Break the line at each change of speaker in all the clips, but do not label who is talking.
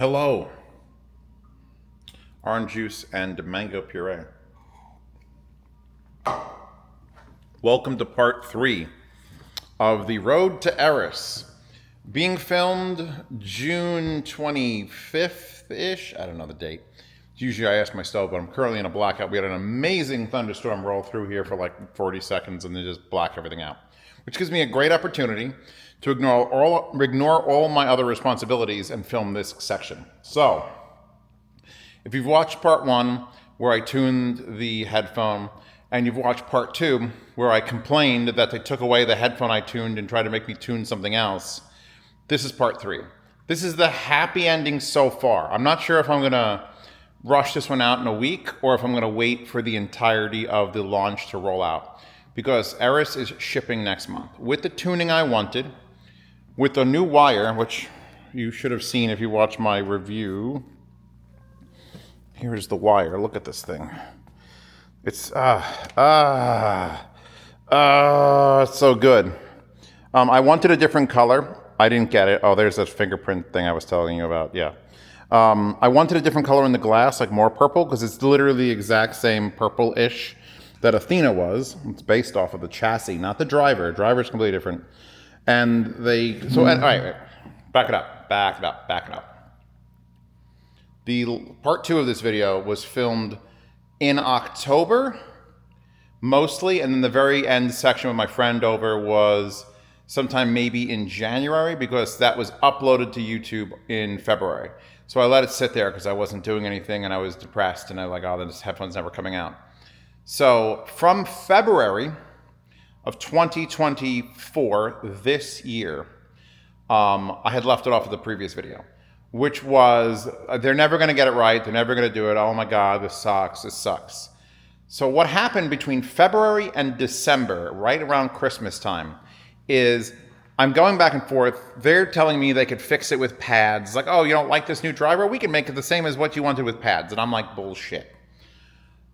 Hello, orange juice and mango puree. Welcome to part 3 of The Road to Eris, being filmed June 25th-ish. I don't know the date. Usually I ask myself, but I'm currently in a blackout. We had an amazing thunderstorm roll through here for like 40 seconds and then just black everything out, which gives me a great opportunity to ignore all my other responsibilities and film this section. So, if you've watched part 1, where I tuned the headphone, and you've watched part 2, where I complained that they took away the headphone I tuned and tried to make me tune something else, this is part 3. This is the happy ending so far. I'm not sure if I'm gonna rush this one out in a week or if I'm gonna wait for the entirety of the launch to roll out. Because Eris is shipping next month with the tuning I wanted, with the new wire, which you should have seen if you watched my review. Here's the wire. Look at this thing. It's so good. I wanted a different color. I didn't get it. Oh, there's that fingerprint thing I was telling you about. Yeah. I wanted a different color in the glass, like more purple, because it's literally the exact same purple-ish that Athena was. It's based off of the chassis, not the driver. Driver's completely different. And all right, back it up. The part 2 of this video was filmed in October, mostly, and then the very end section with my friend over was sometime maybe in January, because that was uploaded to YouTube in February. So I let it sit there because I wasn't doing anything and I was depressed and I was like, oh, this headphone's never coming out. So from February of 2024, this year, I had left it off of the previous video, which was, they're never going to get it right. They're never going to do it. Oh my God, this sucks. So what happened between February and December, right around Christmas time, is I'm going back and forth. They're telling me they could fix it with pads. Like, oh, you don't like this new driver? We can make it the same as what you wanted with pads. And I'm like, bullshit.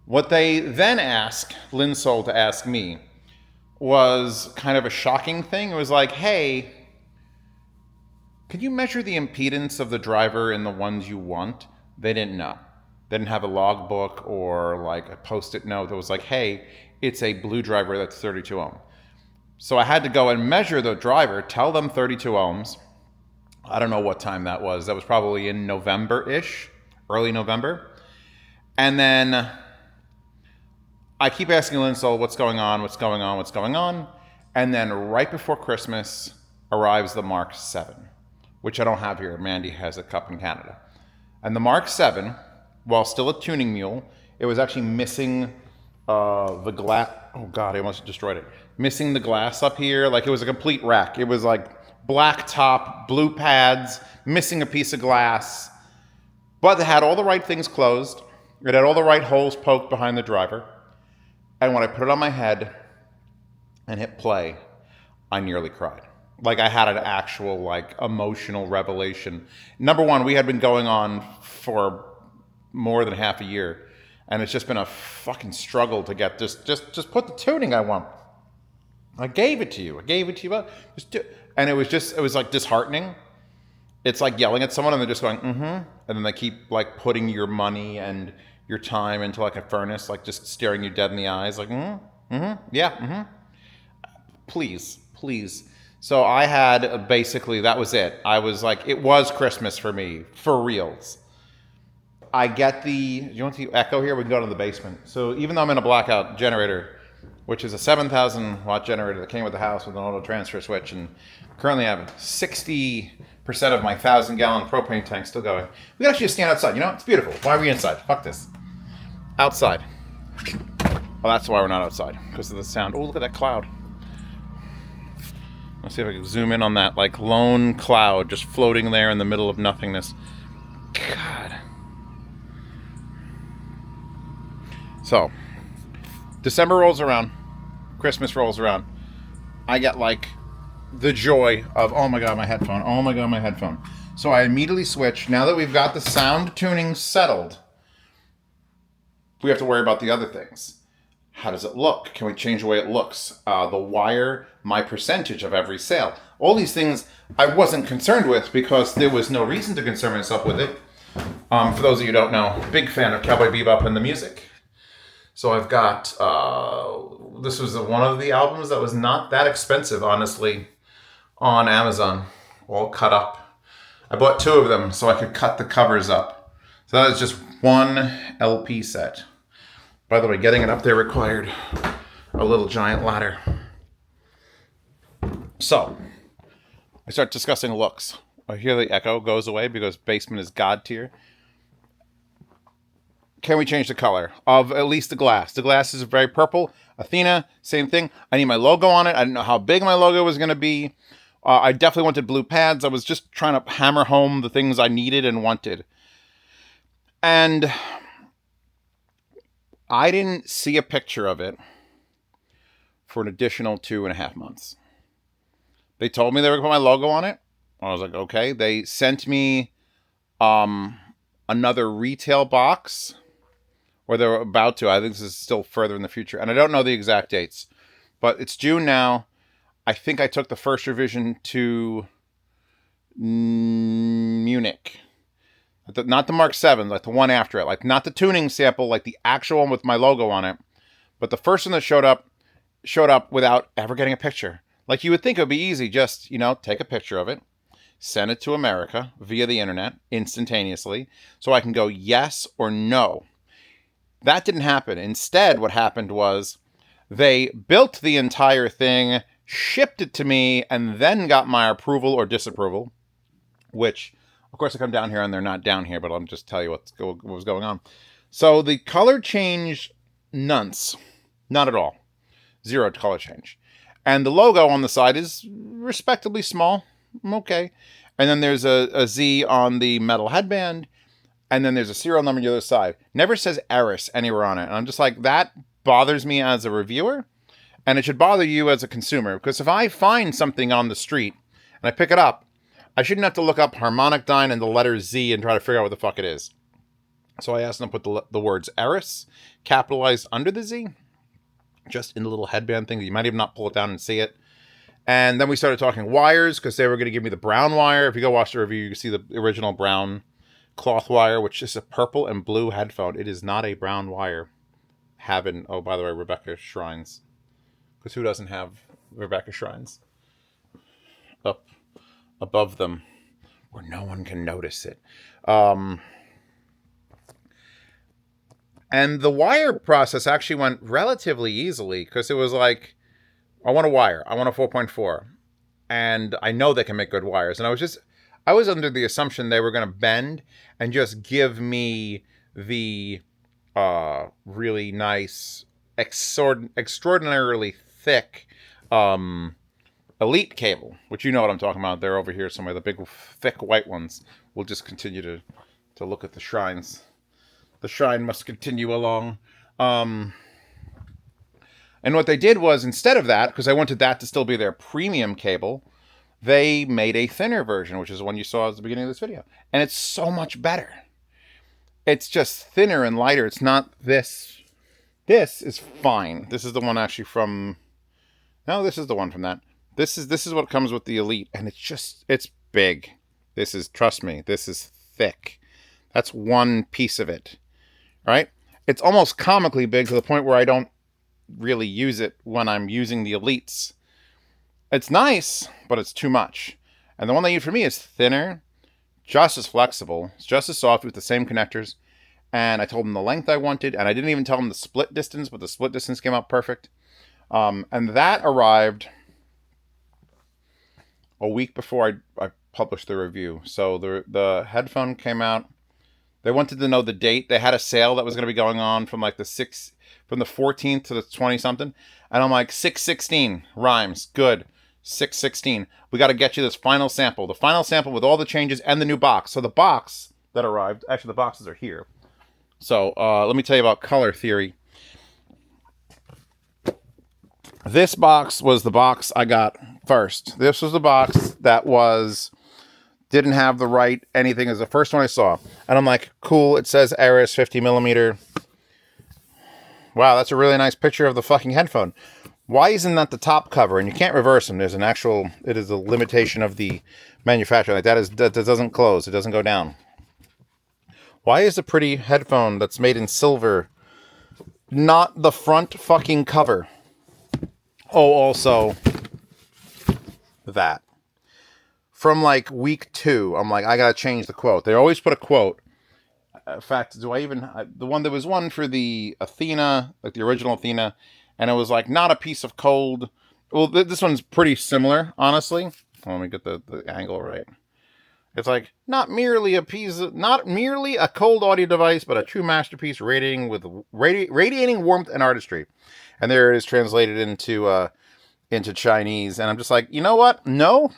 What they then asked Linsol to ask me was kind of a shocking thing. It was like, hey, could you measure the impedance of the driver in the ones you want? They didn't know. They didn't have a logbook or like a post-it note that was like, hey, it's a blue driver that's 32 ohm. So I had to go and measure the driver, tell them 32 ohms. I don't know what time that was. That was probably in November-ish, early November. And then I keep asking Linsol, what's going on? And then right before Christmas arrives the Mark 7, which I don't have here. Mandy has a cup in Canada. And the Mark 7, while still a tuning mule, it was actually missing the glass. Oh God, I almost destroyed it. Missing the glass up here. Like it was a complete wreck. It was like black top, blue pads, missing a piece of glass. But it had all the right things closed. It had all the right holes poked behind the driver. And when I put it on my head and hit play, I nearly cried. Like I had an actual like emotional revelation. Number one, we had been going on for more tand half a year, and it's just been a fucking struggle to get just put the tuning I want. I gave it to you. And it was like disheartening. It's like yelling at someone and they're just going, and then they keep like putting your money and your time into like a furnace, like just staring you dead in the eyes, like, please. So I had basically, that was it. I was like, it was Christmas for me, for reals. I get you want the echo here? We can go to the basement. So even though I'm in a blackout generator, which is a 7,000 watt generator that came with the house with an auto transfer switch, and currently I have 60% of my 1,000-gallon propane tank still going. We can actually just stand outside. You know, it's beautiful. Why are we inside? Fuck this. Outside. Well, that's why we're not outside, because of the sound. Oh, look at that cloud. Let's see if I can zoom in on that, like, lone cloud just floating there in the middle of nothingness. God. So, December rolls around. Christmas rolls around. I get, like, the joy of, oh my God, my headphone. So I immediately switch. Now that we've got the sound tuning settled, we have to worry about the other things. How does it look? Can we change the way it looks? The wire, my percentage of every sale. All these things I wasn't concerned with because there was no reason to concern myself with it. For those of you who don't know, big fan of Cowboy Bebop and the music. So I've got, this was one of the albums that was not that expensive, honestly, on Amazon, all cut up. I bought 2 of them so I could cut the covers up. So that is just one LP set. By the way, getting it up there required a little giant ladder. So, I start discussing looks. I hear the echo goes away because basement is God tier. Can we change the color of at least the glass? The glass is very purple. Athena, same thing. I need my logo on it. I didn't know how big my logo was going to be. I definitely wanted blue pads. I was just trying to hammer home the things I needed and wanted. And I didn't see a picture of it for an additional 2.5 months. They told me they were going to put my logo on it. I was like, okay. They sent me another retail box, or they're about to. I think this is still further in the future. And I don't know the exact dates. But it's June now. I think I took the first revision to Munich. Not the Mark 7, like the one after it. Like not the tuning sample, like the actual one with my logo on it. But the first one that showed up without ever getting a picture. Like you would think it would be easy. Just, take a picture of it. Send it to America via the internet instantaneously. So I can go yes or no. That didn't happen. Instead, what happened was they built the entire thing, shipped it to me, and then got my approval or disapproval, which, of course, I come down here and they're not down here, but I'll just tell you what was going on. So the color change, nonce. Not at all. 0 color change. And the logo on the side is respectably small. Okay. And then there's a Z on the metal headband, and then there's a serial number on the other side. Never says Eris anywhere on it. And I'm just like, that bothers me as a reviewer. And it should bother you as a consumer. Because if I find something on the street and I pick it up, I shouldn't have to look up HarmonicDyne and the letter Z and try to figure out what the fuck it is. So I asked them to put the words Eris capitalized under the Z. Just in the little headband thing. You might even not pull it down and see it. And then we started talking wires because they were going to give me the brown wire. If you go watch the review, you can see the original brown cloth wire, which is a purple and blue headphone. It is not a brown wire. Oh, by the way, Rebecca Shrines. Because who doesn't have Rebecca Shrines up above them where no one can notice it? And the wire process actually went relatively easily because it was like, I want a wire. I want a 4.4. And I know they can make good wires. And I was under the assumption they were going to bend and just give me the really nice, extraordinarily thick Elite cable, which you know what I'm talking about. They're over here somewhere. The big, thick white ones. We'll just continue to look at the shrines. The shrine must continue along. And what they did was, instead of that, because I wanted that to still be their premium cable, they made a thinner version, which is the one you saw at the beginning of this video. And it's so much better. It's just thinner and lighter. It's not this. This is fine. This is the one actually from... No, this is the one from that. This is what comes with the Elite. And it's big. Trust me, this is thick. That's one piece of it. Right? It's almost comically big to the point where I don't really use it when I'm using the Elites. It's nice, but it's too much. And the one they use for me is thinner, just as flexible, it's just as soft with the same connectors. And I told them the length I wanted, and I didn't even tell them the split distance, but the split distance came out perfect. And that arrived a week before I published the review. So the headphone came out. They wanted to know the date. They had a sale that was going to be going on from like from the 14th to the 20-something. And I'm like, 6/16 rhymes. Good. 6/16. We got to get you this final sample. The final sample with all the changes and the new box. So the box that arrived, actually the boxes are here. So let me tell you about color theory. This box was the box I got first. This was the box that didn't have the right anything. As the first one I saw. And I'm like, cool, it says Eris 50mm. Wow, that's a really nice picture of the fucking headphone. Why isn't that the top cover? And you can't reverse them. There's an actual, it is a limitation of the manufacturer. Like that doesn't close. It doesn't go down. Why is a pretty headphone that's made in silver not the front fucking cover? Oh, also that. From like week 2, I'm like, I gotta change the quote. They always put a quote. In fact, the one that was one for the Athena, like the original Athena, and it was like, not a piece of cold. Well, this one's pretty similar, honestly. Let me get the angle right. It's like, not merely a cold audio device, but a true masterpiece radiating warmth and artistry. And there it is translated into Chinese. And I'm just like, you know what? No.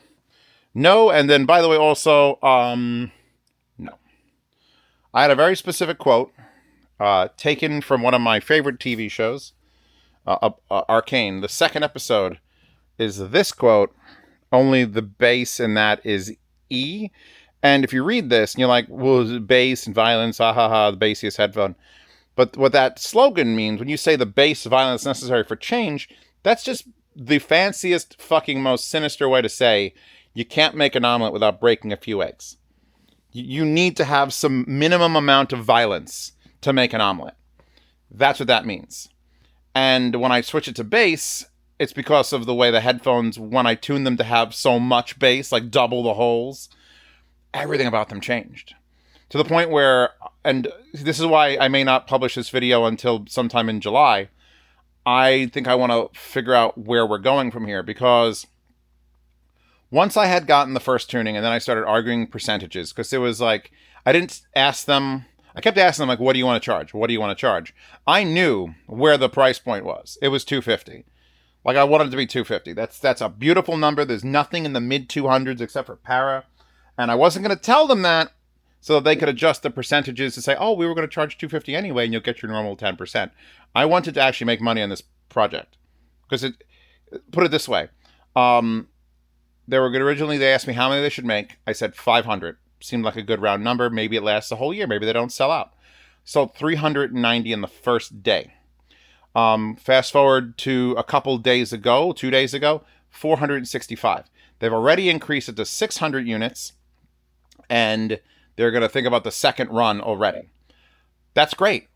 And then, by the way, also, no. I had a very specific quote taken from one of my favorite TV shows, Arcane. The second episode is this quote, only the bass in that is E. And if you read this, and you're like, well, bass and violence, ha ha ha, the bassiest headphone. But what that slogan means, when you say the bass violence necessary for change, that's just the fanciest, fucking, most sinister way to say you can't make an omelet without breaking a few eggs. You need to have some minimum amount of violence to make an omelet. That's what that means. And when I switch it to bass, it's because of the way the headphones, when I tune them to have so much bass, like double the holes, everything about them changed. To the point where, and this is why I may not publish this video until sometime in July, I think I want to figure out where we're going from here, because once I had gotten the first tuning and then I started arguing percentages, because it was like, I didn't ask them, I kept asking them, like, what do you want to charge? What do you want to charge? I knew where the price point was. It was $250. Like, I wanted it to be $250. That's a beautiful number. There's nothing in the mid 200s except for Para. And I wasn't going to tell them that so that they could adjust the percentages to say, oh, we were going to charge $250 anyway, and you'll get your normal 10%. I wanted to actually make money on this project. Because put it this way. They asked me how many they should make. I said 500. Seemed like a good round number. Maybe it lasts a whole year. Maybe they don't sell out. Sold 390 in the first day. Fast forward to a couple days ago, 2 days ago, 465. They've already increased it to 600 units, and they're going to think about the second run already. That's great.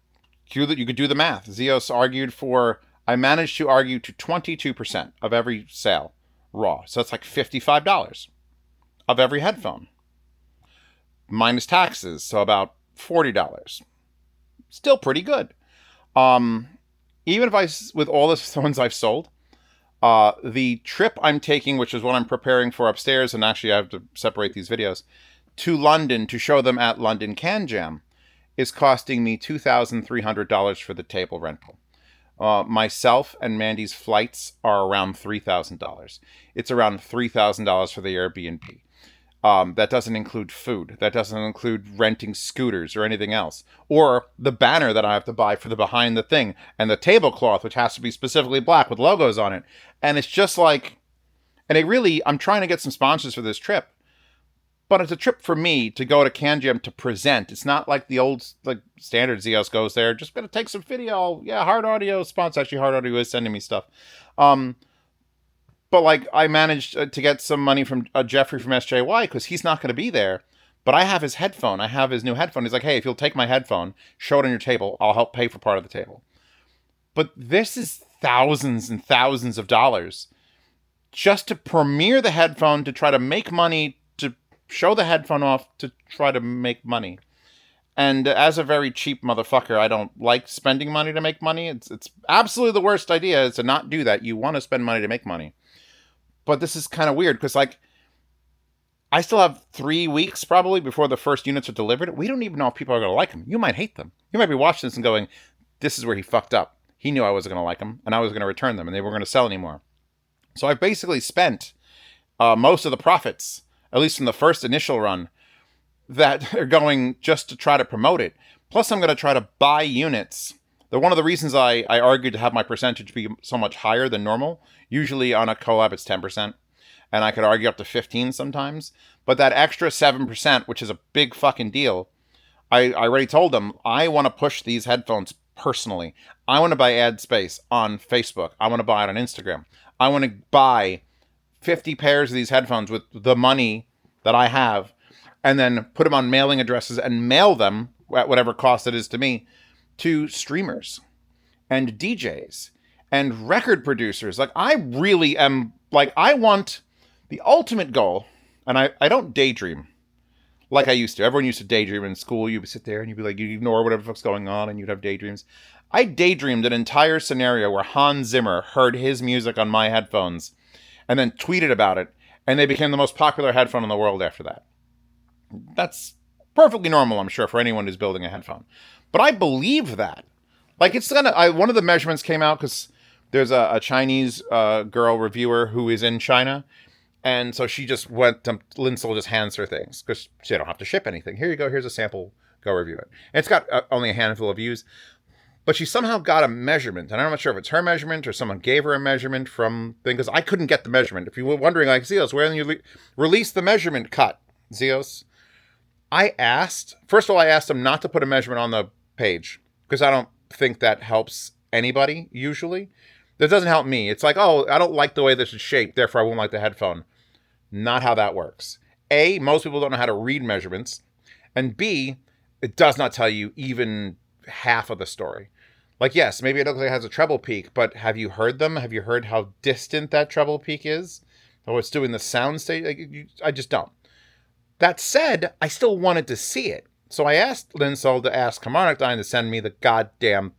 You could do the math. Zeos I managed to argue to 22% of every sale raw. So that's like $55 of every headphone. Minus taxes, so about $40. Still pretty good. Even if with all the ones I've sold, the trip I'm taking, which is what I'm preparing for upstairs, and actually I have to separate these videos, to London to show them at London Can Jam, is costing me $2,300 for the table rental. Myself and Mandy's flights are around $3,000. It's around $3,000 for the Airbnb. That doesn't include food. That doesn't include renting scooters or anything else. Or the banner that I have to buy for the behind the thing. And the tablecloth, which has to be specifically black with logos on it. And it's just like... And I'm trying to get some sponsors for this trip. But it's a trip for me to go to Can Jam to present. It's not like the old, like, standard Zeos goes there. Just going to take some video. Yeah, Hard Audio sponsor. Actually, Hard Audio is sending me stuff. But, like, I managed to get some money from Jeffrey from SJY because he's not going to be there. But I have his headphone. I have his new headphone. He's like, hey, if you'll take my headphone, show it on your table, I'll help pay for part of the table. But this is thousands and thousands of dollars just to premiere the headphone, to try to make money, to show the headphone off, to try to make money. And as a very cheap motherfucker, I don't like spending money to make money. It's absolutely the worst idea is to not do that. You want to spend money to make money. But this is kind of weird because, like, I still have 3 weeks probably before the first units are delivered. We don't even know if people are going to like them. You might hate them. You might be watching this and going, this is where he fucked up. He knew I wasn't going to like them, and I was going to return them, and they weren't going to sell anymore. So I basically spent most of the profits, at least from the first initial run, that are going just to try to promote it. Plus, I'm going to try to buy units. One of the reasons I argued to have my percentage be so much higher than normal, usually on a collab it's 10%, and I could argue up to 15 sometimes, but that extra 7%, which is a big fucking deal, I already told them, I want to push these headphones personally. I want to buy ad space on Facebook. I want to buy it on Instagram. I want to buy 50 pairs of these headphones with the money that I have and then put them on mailing addresses and mail them at whatever cost it is to me to streamers and DJs and record producers. Like, I really am, like, I want the ultimate goal, and I don't daydream like I used to. Everyone used to daydream in school. You'd sit there and you'd be like, you ignore whatever the fuck's going on and you'd have daydreams. I daydreamed an entire scenario where Hans Zimmer heard his music on my headphones and then tweeted about it, and they became the most popular headphone in the world after that. That's perfectly normal, I'm sure, for anyone who's building a headphone. But I believe that. Like, it's gonna... one of the measurements came out because there's a Chinese girl reviewer who is in China, and so she just went to... Linsel just hands her things because she don't have to ship anything. Here you go, here's a sample, go review it. And it's got only a handful of views, but she somehow got a measurement, and I'm not sure if it's her measurement or someone gave her a measurement from thing, because I couldn't get the measurement. If you were wondering, like, Zeos, where did you release the measurement cut, Zeos? First of all, I asked them not to put a measurement on the page, because I don't think that helps anybody, usually. That doesn't help me. It's like, oh, I don't like the way this is shaped, therefore I won't like the headphone. Not how that works. A, most people don't know how to read measurements, and B, it does not tell you even half of the story. Like, yes, maybe it looks like it has a treble peak, but have you heard them? Have you heard how distant that treble peak is? Or it's doing the sound stage? Like, I just don't. That said, I still wanted to see it. So I asked Linsel to ask HarmonicDyne to send me the goddamn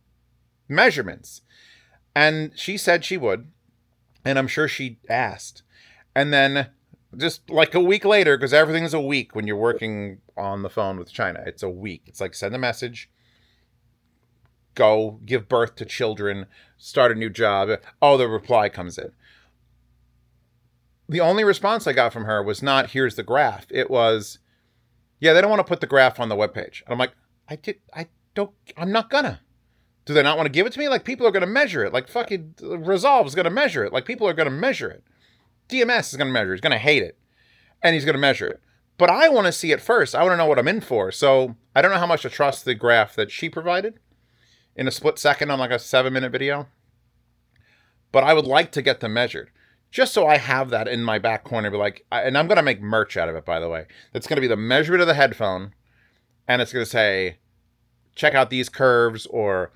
measurements. And she said she would. And I'm sure she asked. And then just like a week later, because everything's a week when you're working on the phone with China. It's a week. It's like send a message, go, give birth to children, start a new job. Oh, the reply comes in. The only response I got from her was not, here's the graph. It was, yeah, they don't want to put the graph on the webpage. And I'm like, I'm not gonna. Do they not want to give it to me? Like, people are going to measure it. Like, fucking Resolve is going to measure it. Like, people are going to measure it. DMS is going to measure it. He's going to hate it. And he's going to measure it. But I want to see it first. I want to know what I'm in for. So I don't know how much to trust the graph that she provided in a split second on like a 7-minute video. But I would like to get them measured. Just so I have that in my back corner. Be like, and I'm going to make merch out of it, by the way. That's going to be the measurement of the headphone. And it's going to say, check out these curves, or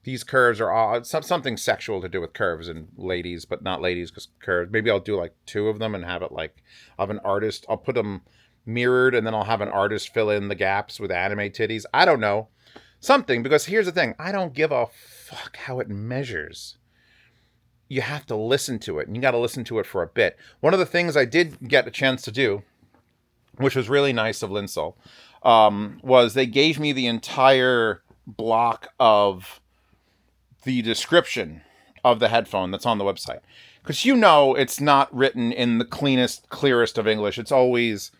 these curves are all something sexual to do with curves and ladies, but not ladies because curves. Maybe I'll do like 2 of them and have it like, of an artist. I'll put them mirrored and then I'll have an artist fill in the gaps with anime titties. I don't know. Something, because here's the thing. I don't give a fuck how it measures. You have to listen to it, and you got to listen to it for a bit. One of the things I did get a chance to do, which was really nice of Linsel, was they gave me the entire block of the description of the headphone that's on the website. Because you know it's not written in the cleanest, clearest of English. It's always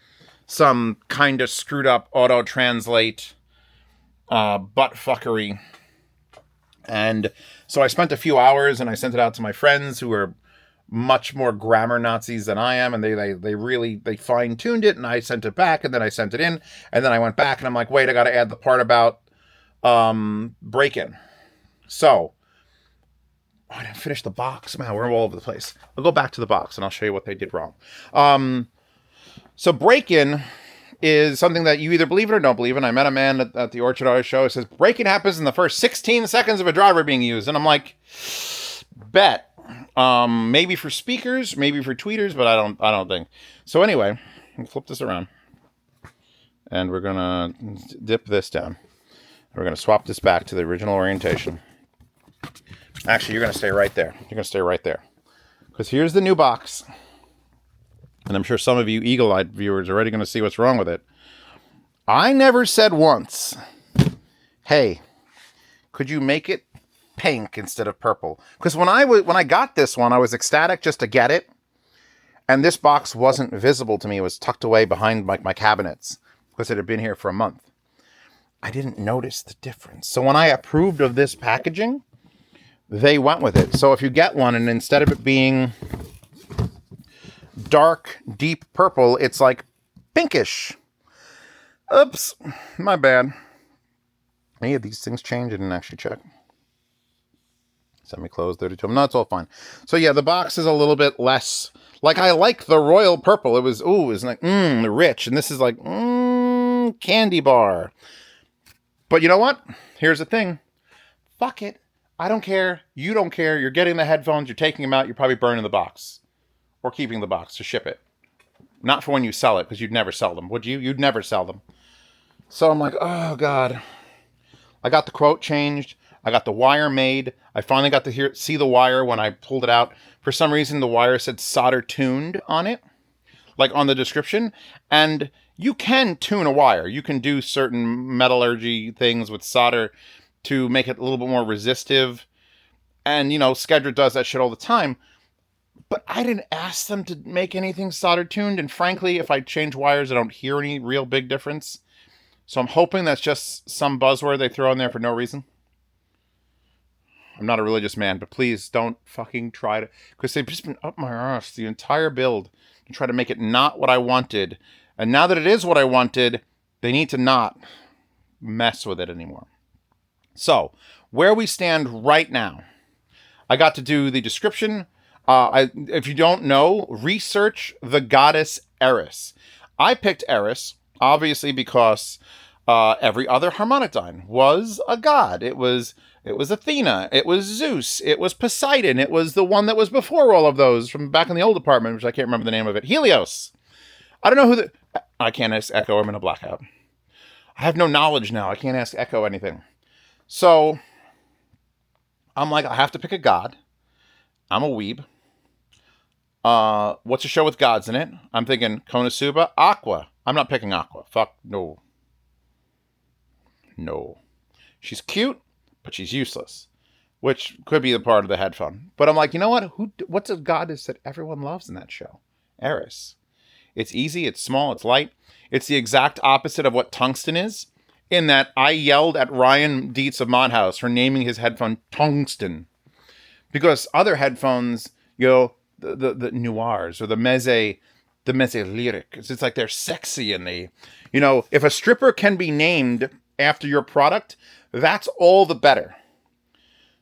some kind of screwed up auto-translate butt fuckery. And so I spent a few hours and I sent it out to my friends who are much more grammar Nazis than I am. And they really fine-tuned it, and I sent it back, and then I sent it in, and then I went back and I'm like, wait, I got to add the part about break-in. So I didn't finish the box. Man, we're all over the place. I'll go back to the box and I'll show you what they did wrong. So break-in is something that you either believe it or don't believe in. I met a man at the Orchard Auto Show. It says, break-in happens in the first 16 seconds of a driver being used. And I'm like, bet. Maybe for speakers, maybe for tweeters, but I don't think. So anyway, we'll flip this around. And we're going to dip this down. We're going to swap this back to the original orientation. Actually, you're going to stay right there. You're going to stay right there. Because here's the new box. And I'm sure some of you eagle-eyed viewers are already going to see what's wrong with it. I never said once, hey, could you make it pink instead of purple? Because when I got this one, I was ecstatic just to get it. And this box wasn't visible to me. It was tucked away behind my cabinets because it had been here for a month. I didn't notice the difference. So when I approved of this packaging, they went with it. So if you get one and instead of it being dark, deep purple, it's like pinkish. Oops, my bad. Any of these things change? I didn't actually check. Semi-closed 32. No, it's all fine. So yeah, the box is a little bit less. Like, I like the royal purple. It was, ooh, it's like, rich. And this is like, candy bar. But you know what? Here's the thing. Fuck it. I don't care. You don't care. You're getting the headphones. You're taking them out. You're probably burning the box. Or keeping the box to ship it. Not for when you sell it, because you'd never sell them, would you? You'd never sell them. So I'm like, oh, God. I got the quote changed. I got the wire made. I finally got to see the wire when I pulled it out. For some reason, the wire said solder tuned on it, like on the description. And you can tune a wire. You can do certain metallurgy things with solder to make it a little bit more resistive. And, you know, Skedra does that shit all the time. But I didn't ask them to make anything solder tuned. And frankly, if I change wires, I don't hear any real big difference. So I'm hoping that's just some buzzword they throw in there for no reason. I'm not a religious man, but please don't fucking try to... Because they've just been up my arse the entire build to try to make it not what I wanted. And now that it is what I wanted, they need to not mess with it anymore. So, where we stand right now. I got to do the description. If you don't know, research the goddess Eris. I picked Eris, obviously, because every other HarmonicDyne was a god. It was Athena, it was Zeus, it was Poseidon, it was the one that was before all of those from back in the old department, which I can't remember the name of it. Helios. I don't know who I can't ask Echo, I'm in a blackout. I have no knowledge now, I can't ask Echo anything. So, I'm like, I have to pick a god. I'm a weeb. What's a show with gods in it? I'm thinking Konosuba, Aqua. I'm not picking Aqua. Fuck, no. No. She's cute, but she's useless, which could be the part of the headphone. But I'm like, you know what? What's a goddess that everyone loves in that show? Eris. It's easy, it's small, it's light. It's the exact opposite of what Tungsten is, in that I yelled at Ryan Dietz of Modhouse for naming his headphone Tungsten. Because other headphones, you know, the noirs or the meze lyric, it's like they're sexy and they, you know, if a stripper can be named after your product, that's all the better.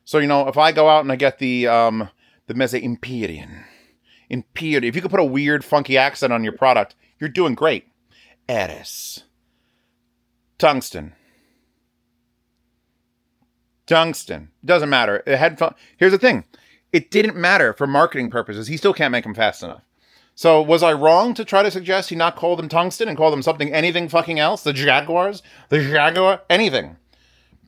So, you know, if I go out and I get the Meze Empyrean, if you could put a weird, funky accent on your product, you're doing great. Eris. Tungsten. Doesn't matter. A headphone. Here's the thing. It didn't matter for marketing purposes. He still can't make them fast enough. So was I wrong to try to suggest he not call them Tungsten and call them anything fucking else? The Jaguar, anything.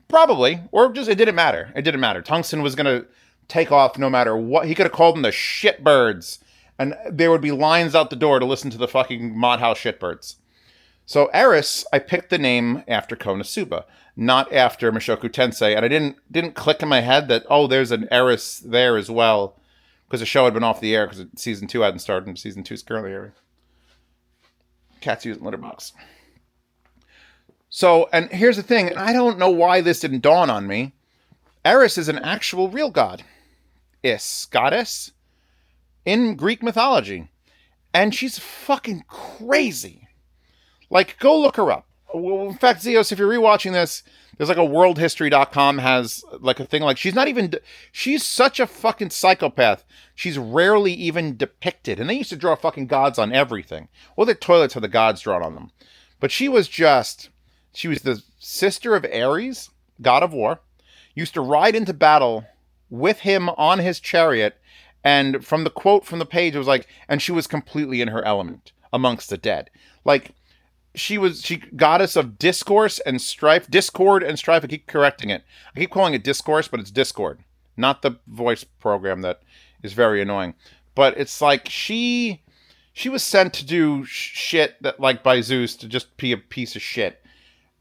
Probably. Or just, it didn't matter. Tungsten was going to take off no matter what. He could have called them the shitbirds. And there would be lines out the door to listen to the fucking Modhouse shitbirds. So Eris, I picked the name after Konosuba, not after Mushoku Tensei. And I didn't click in my head that, oh, there's an Eris there as well. Because the show had been off the air because season 2 hadn't started and season 2 is currently airing. Cat's using Litterbox. So, and here's the thing, and I don't know why this didn't dawn on me. Eris is an actual real god. Goddess, in Greek mythology. And she's fucking crazy. Like, go look her up. In fact, Zeos, if you're rewatching this, there's like a worldhistory.com has like a thing like, she's such a fucking psychopath. She's rarely even depicted. And they used to draw fucking gods on everything. Well, their toilets have the gods drawn on them. But she was the sister of Ares, god of war, used to ride into battle with him on his chariot. And from the quote from the page, it was like, and she was completely in her element amongst the dead. Like, she goddess of discord and strife. I keep correcting it. I keep calling it discourse, but it's Discord, not the voice program that is very annoying. But it's like she was sent to do shit that, like, by Zeus, to just be a piece of shit.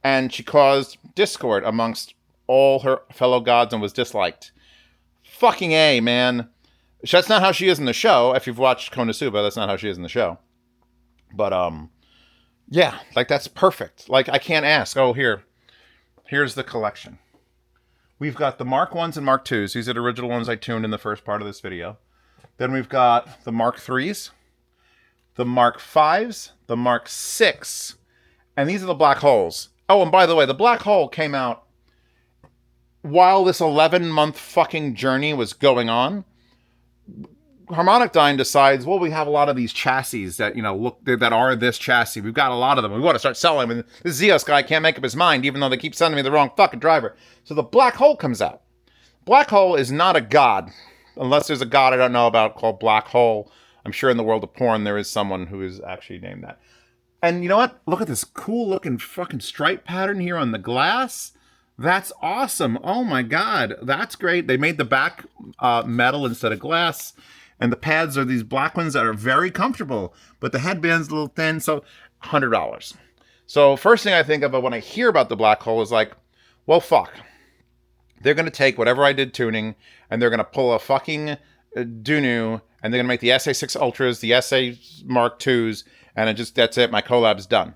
And she caused discord amongst all her fellow gods and was disliked. Fucking A, man. That's not how she is in the show. If you've watched Konosuba, that's not how she is in the show. But, yeah, like, that's perfect. Like, I can't ask, oh, here's the collection. We've got the Mark 1s and Mark 2s. These are the original ones I tuned in the first part of this video. Then we've got the Mark 3s, the Mark 5s, the Mark 6, and these are the black holes. Oh, and by the way, the black hole came out while this 11-month fucking journey was going on, HarmonicDyne decides, well, we have a lot of these chassis that, look, that are this chassis. We've got a lot of them. We want to start selling them. And this Zeos guy can't make up his mind, even though they keep sending me the wrong fucking driver. So the Black Hole comes out. Black Hole is not a god, unless there's a god I don't know about called Black Hole. I'm sure in the world of porn there is someone who is actually named that. And you know what? Look at this cool looking fucking stripe pattern here on the glass. That's awesome. Oh my god. That's great. They made the back metal instead of glass. And the pads are these black ones that are very comfortable. But the headband's a little thin, so $100. So first thing I think of when I hear about the Black Hole is like, well, fuck. They're going to take whatever I did tuning, and they're going to pull a fucking Dunu, and they're going to make the SA6 Ultras, the SA Mark IIs, and that's it. My collab's done.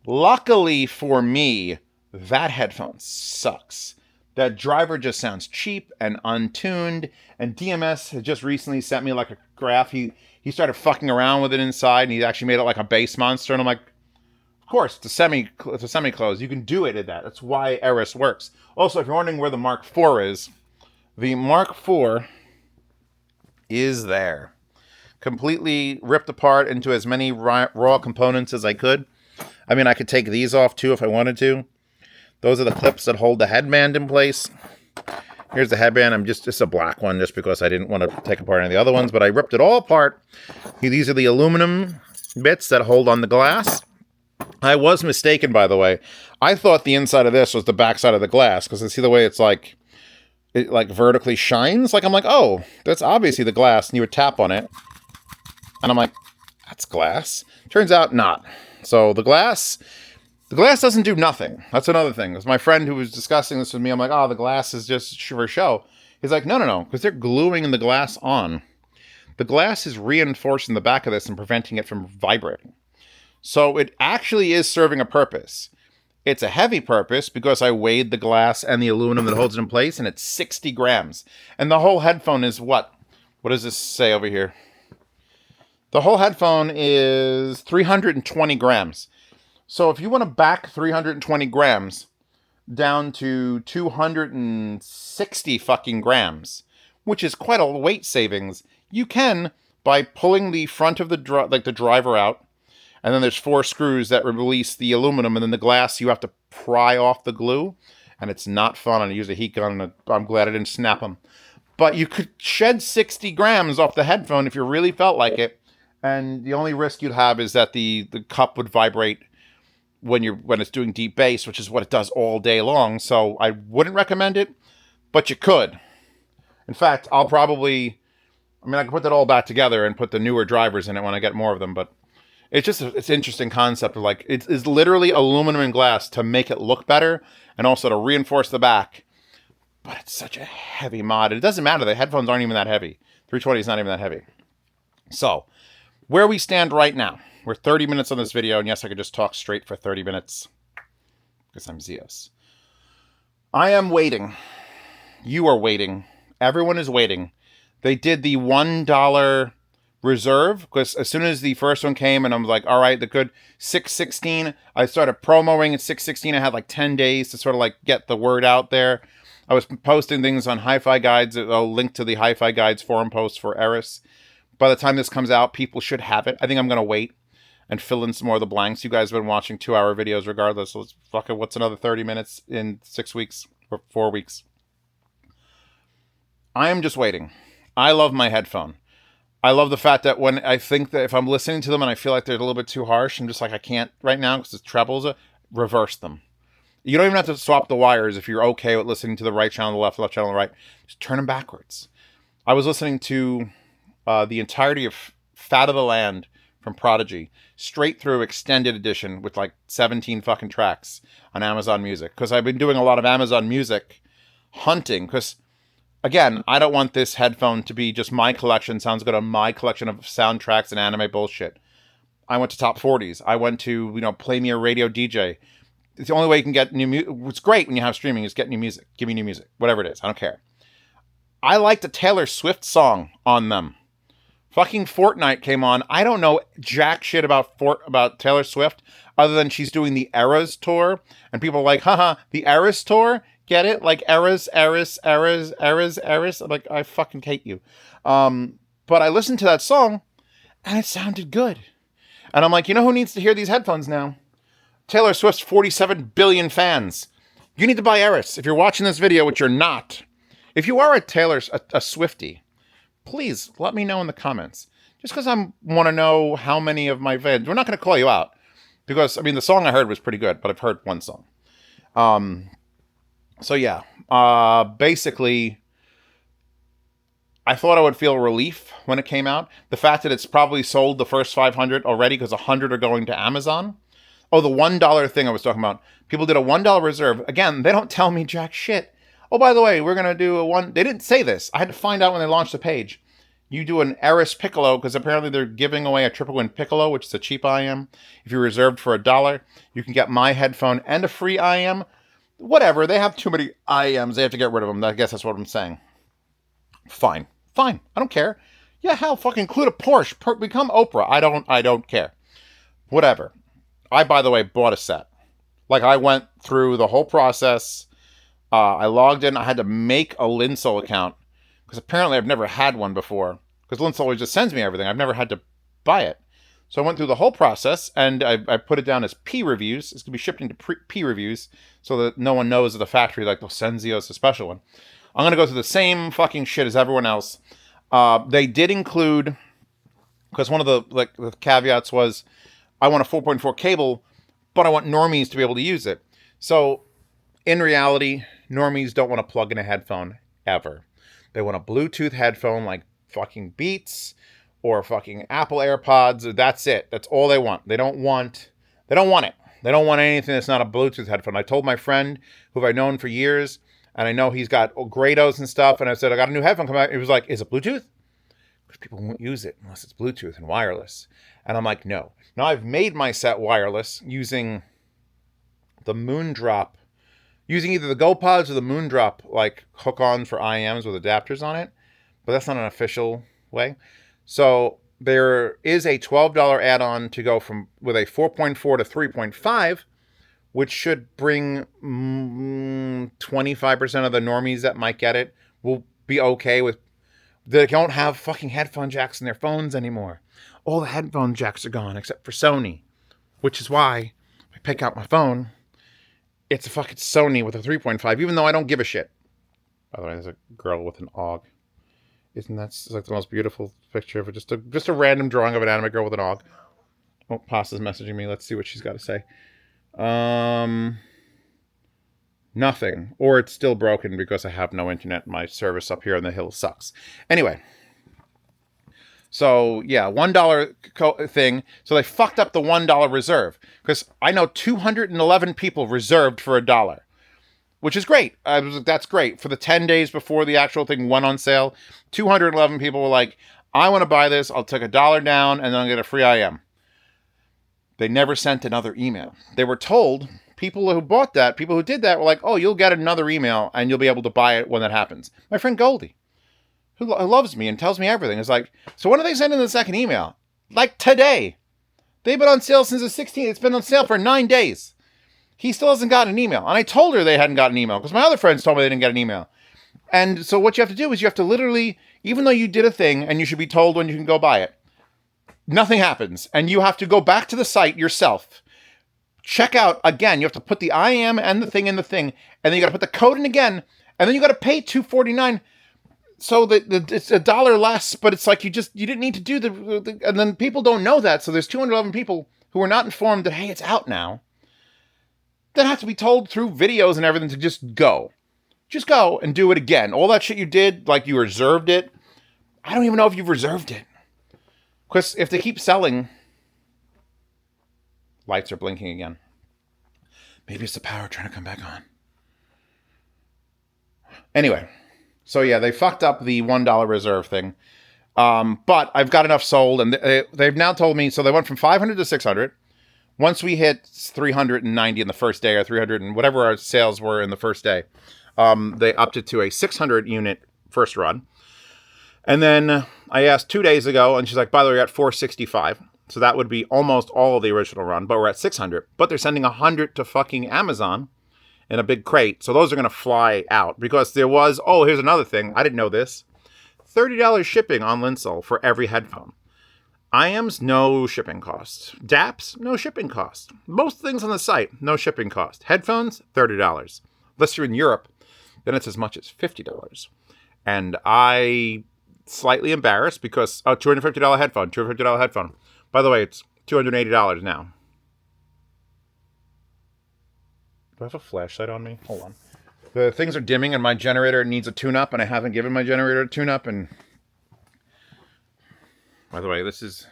Luckily for me, that headphone sucks. That driver just sounds cheap and untuned, and DMS had just recently sent me like a graph. He started fucking around with it inside, and he actually made it like a bass monster, and I'm like, of course, it's a semi-close. You can do it at that. That's why Eris works. Also, if you're wondering where the Mark IV is, the Mark IV is there. Completely ripped apart into as many raw components as I could. I mean, I could take these off too if I wanted to. Those are the clips that hold the headband in place. Here's the headband. It's a black one just because I didn't want to take apart any of the other ones, but I ripped it all apart. These are the aluminum bits that hold on the glass. I was mistaken, by the way. I thought the inside of this was the backside of the glass because I see the way it vertically shines. I'm like, oh, that's obviously the glass, and you would tap on it. And I'm like, that's glass. Turns out not. So the glass doesn't do nothing. That's another thing. It was my friend who was discussing this with me. I'm like, oh, the glass is just for show. He's like, no, because they're gluing the glass on. The glass is reinforcing the back of this and preventing it from vibrating. So it actually is serving a purpose. It's a heavy purpose because I weighed the glass and the aluminum that holds it in place, and it's 60 grams. And the whole headphone is what? What does this say over here? The whole headphone is 320 grams. So if you want to back 320 grams down to 260 fucking grams, which is quite a weight savings, you can by pulling the front of the driver out, and then there's 4 screws that release the aluminum, and then the glass you have to pry off the glue, and it's not fun. And I use a heat gun, and I'm glad I didn't snap them. But you could shed 60 grams off the headphone if you really felt like it, and the only risk you'd have is that the cup would vibrate when it's doing deep bass, which is what it does all day long. So I wouldn't recommend it, but you could. In fact, I can put that all back together and put the newer drivers in it when I get more of them, but it's an interesting concept of it is literally aluminum and glass to make it look better and also to reinforce the back. But it's such a heavy mod. It doesn't matter. The headphones aren't even that heavy. 320 is not even that heavy. So where we stand right now, we're 30 minutes on this video, and yes, I could just talk straight for 30 minutes because I'm Zeos. I am waiting. You are waiting. Everyone is waiting. They did the $1 reserve because as soon as the first one came and I was like, all right, the good 616, I started promoting at 616. I had 10 days to sort of get the word out there. I was posting things on Hi-Fi Guides. I'll link to the Hi-Fi Guides forum post for Eris. By the time this comes out, people should have it. I think I'm going to wait and fill in some more of the blanks. You guys have been watching 2-hour videos regardless. So let's what's another 30 minutes in 6 weeks or 4 weeks? I am just waiting. I love my headphone. I love the fact that when I think that if I'm listening to them and I feel like they're a little bit too harsh, I'm just I can't right now because it's trebles, reverse them. You don't even have to swap the wires if you're okay with listening to the right channel, the left channel, the right. Just turn them backwards. I was listening to the entirety of Fat of the Land from Prodigy, straight through extended edition with 17 fucking tracks on Amazon Music. Because I've been doing a lot of Amazon Music hunting. Because, again, I don't want this headphone to be just my collection. Sounds good on my collection of soundtracks and anime bullshit. I went to Top 40s. I went to, Play Me a Radio DJ. It's the only way you can get new music. What's great when you have streaming is get new music. Give me new music. Whatever it is. I don't care. I liked a Taylor Swift song on them Fucking Fortnite came on. I don't know jack shit about Taylor Swift other than she's doing the Eras tour, and people are like, haha, the Eras tour? Get it? Like Eras. Like, I fucking hate you. But I listened to that song, and it sounded good. And I'm like, you know who needs to hear these headphones now? Taylor Swift's 47 billion fans. You need to buy Eris. If you're watching this video, which you're not, if you are a Swiftie, please let me know in the comments. Just because I want to know how many of my fans. We're not going to call you out. Because, I mean, the song I heard was pretty good, but I've heard one song. So, yeah. Basically, I thought I would feel relief when it came out. The fact that it's probably sold the first 500 already because 100 are going to Amazon. Oh, the $1 thing I was talking about. People did a $1 reserve. Again, they don't tell me jack shit. Oh, by the way, we're going to do a one. They didn't say this. I had to find out when they launched the page. You do an Eris Piccolo, because apparently they're giving away a triple win Piccolo, which is a cheap IM. If you're reserved for $1, you can get my headphone and a free IM. Whatever. They have too many IMs. They have to get rid of them. I guess that's what I'm saying. Fine. I don't care. Yeah, hell, fucking include a Porsche. Become Oprah. I don't care. Whatever. I, by the way, bought a set. Like, I went through the whole process. I logged in. I had to make a Linsol account because apparently I've never had one before. Because Linsol always just sends me everything. I've never had to buy it. So I went through the whole process and I put it down as P reviews. It's going to be shipped into P reviews so that no one knows at the factory, like, they'll send Zeos a special one. I'm going to go through the same fucking shit as everyone else. They did include, because one of the caveats was, I want a 4.4 cable, but I want Normies to be able to use it. So, in reality, Normies don't want to plug in a headphone ever. They want a Bluetooth headphone like fucking Beats or fucking Apple AirPods. That's it. That's all they want. They don't want it. They don't want anything that's not a Bluetooth headphone. I told my friend, who I've known for years, and I know he's got Grados and stuff, and I said, I got a new headphone coming out. He was like, is it Bluetooth? Because people won't use it unless it's Bluetooth and wireless. And I'm like, no. Now I've made my set wireless using the Moondrop, using either the GoPods or the Moondrop, like, hook-ons for IMs with adapters on it. But that's not an official way. So there is a $12 add-on to go from with a 4.4 to 3.5, which should bring 25% of the normies that might get it will be okay with. They don't have fucking headphone jacks in their phones anymore. All the headphone jacks are gone except for Sony, which is why I pick out my phone. It's a fucking Sony with a 3.5, even though I don't give a shit. By the way, there's a girl with an AUG. Isn't that like the most beautiful picture of it? Just a random drawing of an anime girl with an AUG. Oh, Pasta's messaging me. Let's see what she's got to say. Nothing. Or it's still broken because I have no internet. My service up here on the hill sucks. Anyway. So, yeah, $1 thing. So they fucked up the $1 reserve. Because I know 211 people reserved for $1. Which is great. That's great. For the 10 days before the actual thing went on sale, 211 people were like, I want to buy this. I'll take $1 down and then I'll get a free IM. They never sent another email. They were told, people who bought that, people who did that were like, oh, you'll get another email and you'll be able to buy it when that happens. My friend Goldie, who loves me and tells me everything, is like, so when are they sending the second email? Like today. They've been on sale since the 16th. It's been on sale for 9 days. He still hasn't gotten an email. And I told her they hadn't gotten an email because my other friends told me they didn't get an email. And so what you have to do is you have to literally, even though you did a thing and you should be told when you can go buy it, nothing happens. And you have to go back to the site yourself. Check out again. You have to put the IM and the thing in the thing. And then you got to put the code in again. And then you got to pay $2.49. So that it's $1 less, but it's like you didn't need to do the, and then people don't know that. So there's 211 people who are not informed that, hey, it's out now. That have to be told through videos and everything to just go. Just go and do it again. All that shit you did, like you reserved it. I don't even know if you've reserved it. Because if they keep selling, lights are blinking again. Maybe it's the power trying to come back on. Anyway, so yeah, they fucked up the $1 reserve thing. But I've got enough sold, and they've now told me, so they went from 500 to 600. Once we hit 390 in the first day, or 300 and whatever our sales were in the first day, they upped it to a 600 unit first run. And then I asked 2 days ago, and she's like, by the way, we're at 465. So that would be almost all of the original run, but we're at 600. But they're sending 100 to fucking Amazon in a big crate. So those are going to fly out because there was, oh, here's another thing. I didn't know this. $30 shipping on Linsol for every headphone. IAMs, no shipping cost. DAPs, no shipping cost. Most things on the site, no shipping cost. Headphones, $30. Unless you're in Europe, then it's as much as $50. And I slightly embarrassed because, oh, $250 headphone, $250 headphone. By the way, it's $280 now. Do I have a flashlight on me? Hold on. The things are dimming and my generator needs a tune-up, and I haven't given my generator a tune-up. And by the way, this is,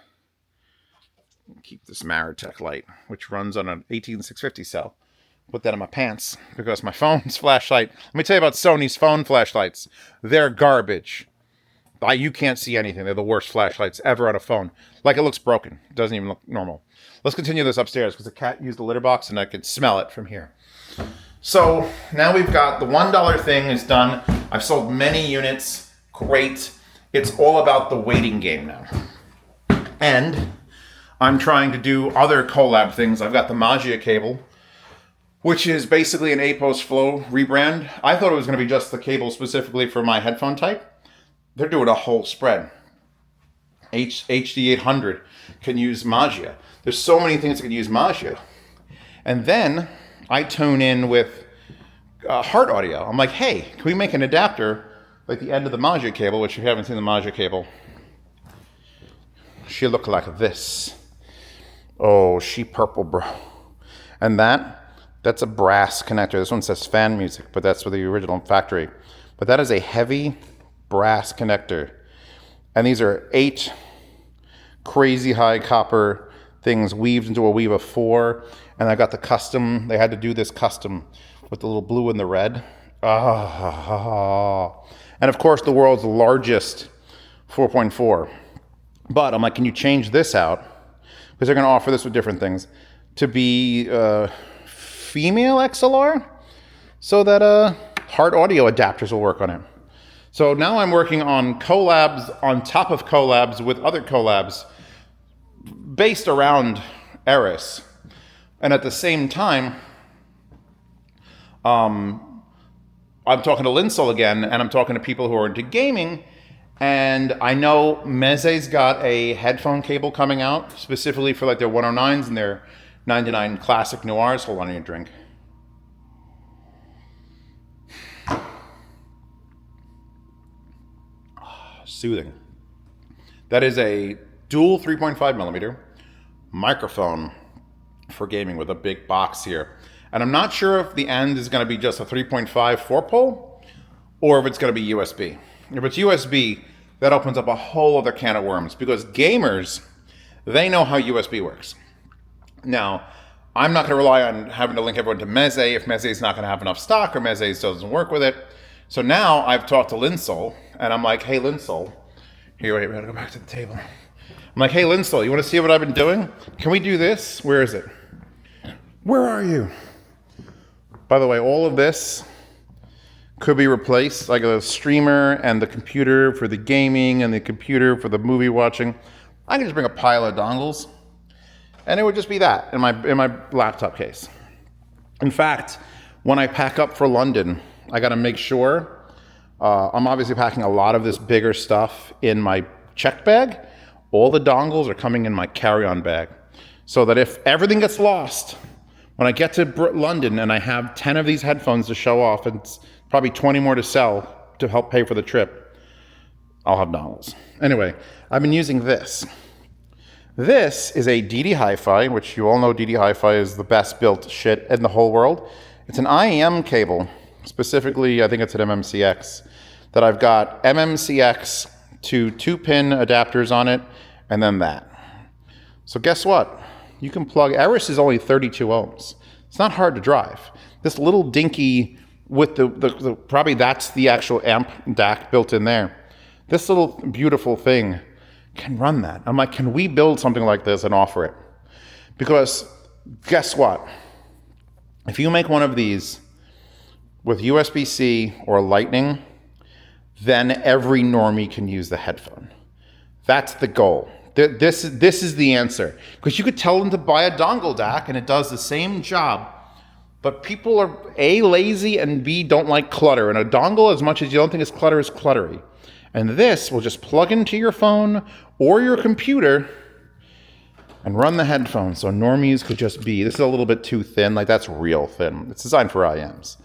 keep this Maritech light, which runs on an 18650 cell. Put that in my pants because my phone's flashlight. Let me tell you about Sony's phone flashlights. They're garbage. You can't see anything. They're the worst flashlights ever on a phone. Like, it looks broken. It doesn't even look normal. Let's continue this upstairs because the cat used the litter box and I could smell it from here. So now we've got the $1 thing is done. I've sold many units. Great. It's all about the waiting game now. And I'm trying to do other collab things. I've got the Magia cable, which is basically an APOS Flow rebrand. I thought it was going to be just the cable specifically for my headphone type. They're doing a whole spread. HD 800 can use Magia. There's so many things that can use Magia. And then I tune in with Heart Audio. I'm like, hey, can we make an adapter like the end of the Magia cable, which if you haven't seen the Magia cable, she look like this. Oh, she purple, bro. And that's a brass connector. This one says fan music, but that's for the original factory. But that is a heavy brass connector. And these are 8 crazy high copper things weaved into a weave of 4. And I got the custom. They had to do this custom with the little blue and the red. And of course, the world's largest 4.4. But I'm like, can you change this out? Because they're going to offer this with different things. To be female XLR, so that Heart Audio adapters will work on it. So now I'm working on collabs on top of collabs with other collabs based around Eris. And at the same time, I'm talking to Linsol again, and I'm talking to people who are into gaming. And I know Meze's got a headphone cable coming out specifically for like their 109s and their 99 classic noirs. Hold on, I need a drink. Soothing. That is a dual 3.5 millimeter microphone for gaming with a big box here. And I'm not sure if the end is going to be just a 3.5 4-pole or if it's going to be USB. If it's USB, that opens up a whole other can of worms because gamers, they know how USB works. Now, I'm not going to rely on having to link everyone to Meze if Meze's not going to have enough stock or Meze doesn't work with it. So now I've talked to Linsol, and I'm like, hey, Linsol. Here, wait, we gotta go back to the table. I'm like, hey, Linsol, you want to see what I've been doing? Can we do this? Where is it? Where are you? By the way, all of this could be replaced, like a streamer and the computer for the gaming and the computer for the movie watching. I can just bring a pile of dongles, and it would just be that in my laptop case. In fact, when I pack up for London, I got to make sure, I'm obviously packing a lot of this bigger stuff in my check bag. All the dongles are coming in my carry-on bag. So that if everything gets lost, when I get to London and I have 10 of these headphones to show off and probably 20 more to sell to help pay for the trip, I'll have dongles. Anyway, I've been using this. This is a DD Hi-Fi, which you all know DD Hi-Fi is the best built shit in the whole world. It's an IEM cable. Specifically, I think it's an MMCX, that I've got MMCX to 2-pin adapters on it, and then that. So guess what? You can plug, Eris is only 32 ohms. It's not hard to drive. This little dinky with the probably that's the actual amp DAC built in there. This little beautiful thing can run that. I'm like, can we build something like this and offer it? Because guess what? If you make one of these with USB-C or Lightning, then every normie can use the headphone. That's the goal. This is the answer. Because you could tell them to buy a dongle DAC and it does the same job. But people are A, lazy, and B, don't like clutter. And a dongle, as much as you don't think it's clutter, is cluttery. And this will just plug into your phone or your computer and run the headphones. So normies could just be, this is a little bit too thin, like that's real thin. It's designed for IMs.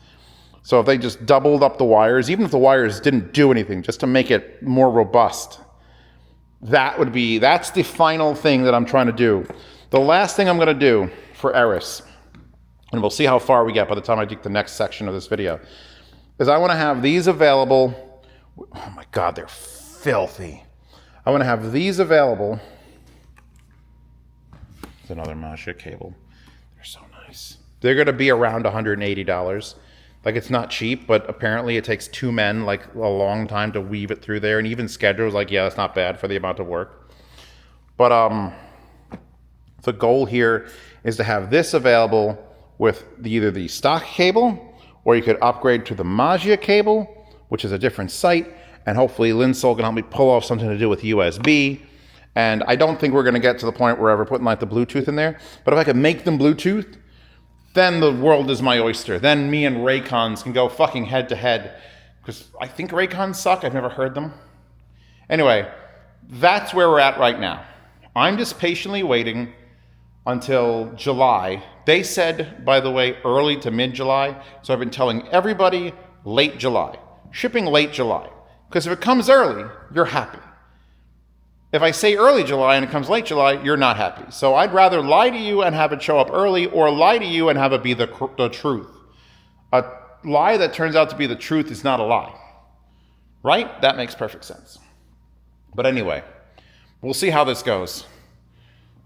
So if they just doubled up the wires, even if the wires didn't do anything, just to make it more robust, that's the final thing that I'm trying to do. The last thing I'm gonna do for Eris, and we'll see how far we get by the time I do the next section of this video, is I wanna have these available. Oh my God, they're filthy. I wanna have these available. There's another Masha cable. They're so nice. They're gonna be around $180. Like, it's not cheap, but apparently it takes 2 men like a long time to weave it through there, and even schedules like, yeah, that's not bad for the amount of work. But the goal here is to have this available with either the stock cable, or you could upgrade to the Magia cable, which is a different site, and hopefully Linsol can help me pull off something to do with USB. And I don't think we're gonna get to the point where we're ever putting like the Bluetooth in there, but if I could make them Bluetooth, then the world is my oyster. Then me and Raycons can go fucking head to head. Because I think Raycons suck, I've never heard them. Anyway, that's where we're at right now. I'm just patiently waiting until July. They said, by the way, early to mid-July. So I've been telling everybody late July. Shipping late July. Because if it comes early, you're happy. If I say early July and it comes late July, you're not happy. So I'd rather lie to you and have it show up early, or lie to you and have it be the truth. A lie that turns out to be the truth is not a lie. Right? That makes perfect sense. But anyway, we'll see how this goes.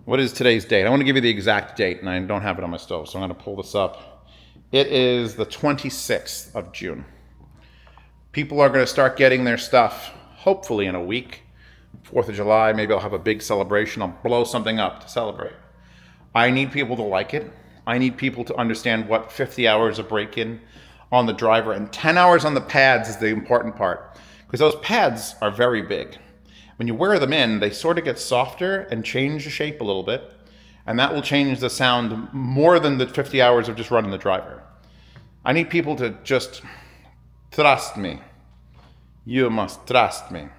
What is today's date? I want to give you the exact date, and I don't have it on my stove, so I'm going to pull this up. It is the 26th of June. People are going to start getting their stuff, hopefully in a week. 4th of July, maybe I'll have a big celebration. I'll blow something up to celebrate. I need people to like it. I need people to understand what 50 hours of break-in on the driver and 10 hours on the pads is the important part. Because those pads are very big. When you wear them in, they sort of get softer and change the shape a little bit. And that will change the sound more than the 50 hours of just running the driver. I need people to just trust me. You must trust me.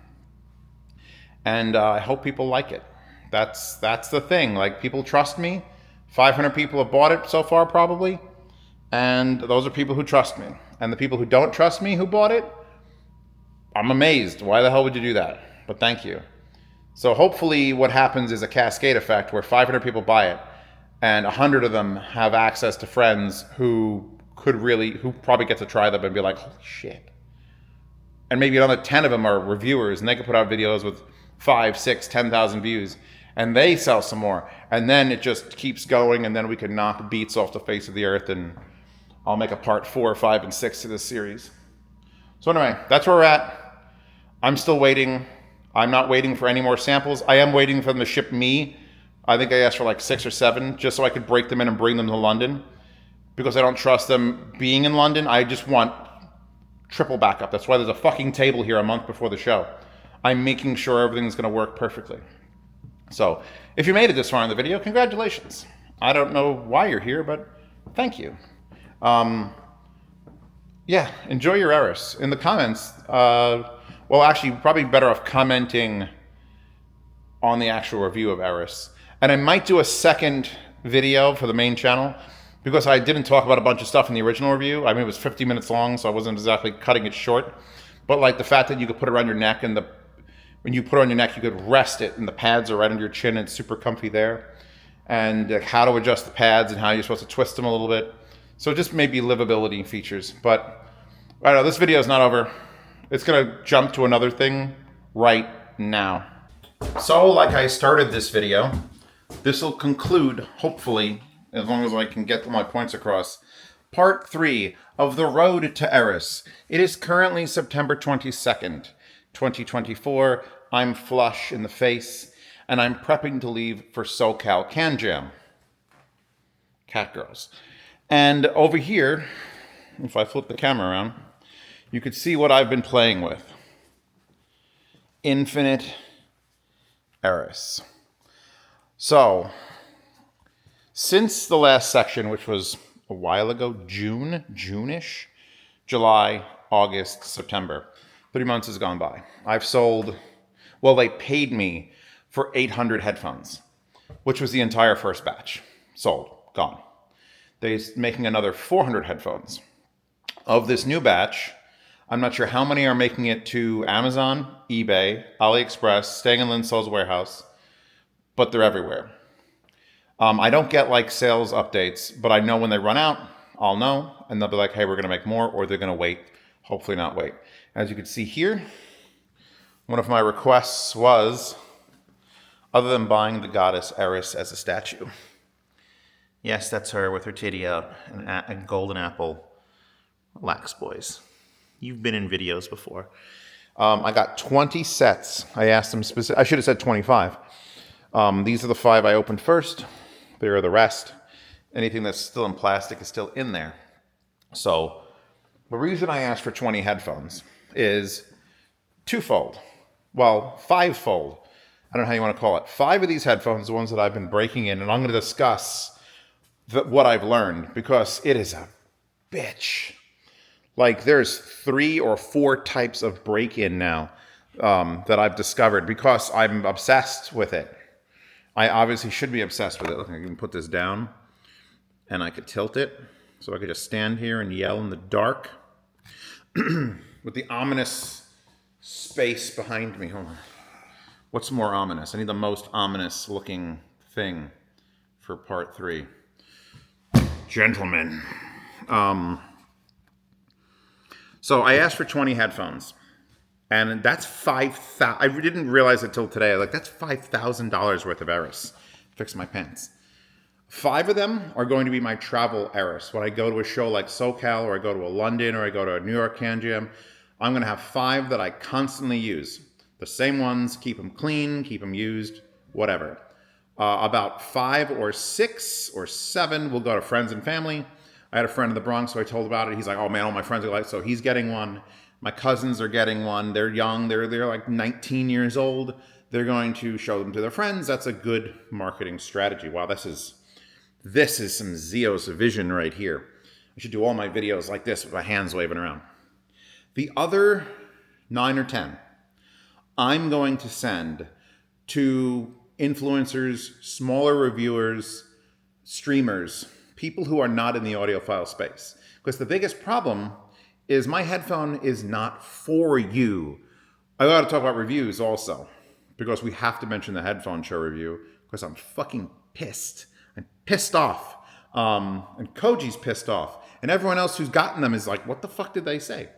And I hope people like it. That's the thing. Like, people trust me. 500 people have bought it so far, probably. And those are people who trust me. And the people who don't trust me who bought it, I'm amazed. Why the hell would you do that? But thank you. So hopefully what happens is a cascade effect where 500 people buy it and 100 of them have access to friends who probably get to try them and be like, holy shit. And maybe another 10 of them are reviewers and they can put out videos with 5, 6, 10,000 views, and they sell some more. And then it just keeps going, and then we can knock Beats off the face of the earth, and I'll make a part 4, 5, and 6 to this series. So anyway, that's where we're at. I'm still waiting. I'm not waiting for any more samples. I am waiting for them to ship me. I think I asked for like 6 or 7, just so I could break them in and bring them to London. Because I don't trust them being in London. I just want triple backup. That's why there's a fucking table here a month before the show. I'm making sure everything's going to work perfectly. So, if you made it this far in the video, congratulations. I don't know why you're here, but thank you. Yeah, enjoy your Eris. In the comments, well, actually, probably better off commenting on the actual review of Eris. And I might do a second video for the main channel, because I didn't talk about a bunch of stuff in the original review. I mean, it was 50 minutes long, so I wasn't exactly cutting it short. But like the fact that you could put it around your neck, and when you put it on your neck, you could rest it, and the pads are right under your chin, and it's super comfy there. And how to adjust the pads, and how you're supposed to twist them a little bit. So just maybe livability features. But I don't know, this video is not over. It's gonna jump to another thing right now. So like I started this video, this will conclude, hopefully, as long as I can get my points across, part 3 of the road to Eris. It is currently September 22nd, 2024. I'm flush in the face, and I'm prepping to leave for SoCal Can Jam. Cat girls. And over here, if I flip the camera around, you could see what I've been playing with. Infinite Eris. So, since the last section, which was a while ago, June-ish, July, August, September, 3 months has gone by. I've sold, well, they paid me for 800 headphones, which was the entire first batch. Sold, gone. They're making another 400 headphones. Of this new batch, I'm not sure how many are making it to Amazon, eBay, AliExpress, staying in Linsell's warehouse, but they're everywhere. I don't get like sales updates, but I know when they run out, I'll know, and they'll be like, hey, we're going to make more, or they're going to wait, hopefully not wait. As you can see here, one of my requests was, other than buying the goddess Eris as a statue. Yes, that's her with her titty out and a golden apple. Relax, boys. You've been in videos before. I got 20 sets. I asked them I should have said 25. These are the 5 I opened first. There are the rest. Anything that's still in plastic is still in there. So the reason I asked for 20 headphones is twofold. Well, fivefold. I don't know how you want to call it. 5 of these headphones, the ones that I've been breaking in, and I'm going to discuss what I've learned, because it is a bitch. Like, there's 3 or 4 types of break-in now that I've discovered because I'm obsessed with it. I obviously should be obsessed with it. Look, I can put this down, and I could tilt it, so I could just stand here and yell in the dark with the ominous space behind me. Hold on. What's more ominous? I need the most ominous-looking thing for part 3. Gentlemen. So I asked for 20 headphones, and that's $5,000. I didn't realize it till today. Like, that's $5,000 worth of Eris. Fix my pants. 5 of them are going to be my travel Eris. When I go to a show like SoCal, or I go to a London, or I go to a New York Can Jam, I'm going to have 5 that I constantly use. The same ones, keep them clean, keep them used, whatever. About 5 or 6 or 7 will go to friends and family. I had a friend in the Bronx who I told about it. He's like, oh man, all my friends are like, so he's getting one. My cousins are getting one. They're young. They're like 19 years old. They're going to show them to their friends. That's a good marketing strategy. Wow, this is some Zeos vision right here. I should do all my videos like this with my hands waving around. The other 9 or 10, I'm going to send to influencers, smaller reviewers, streamers, people who are not in the audiophile space. Because the biggest problem is my headphone is not for you. I got to talk about reviews also, because we have to mention the headphone show review, because I'm fucking pissed. I'm pissed off. And Koji's pissed off. And everyone else who's gotten them is like, what the fuck did they say?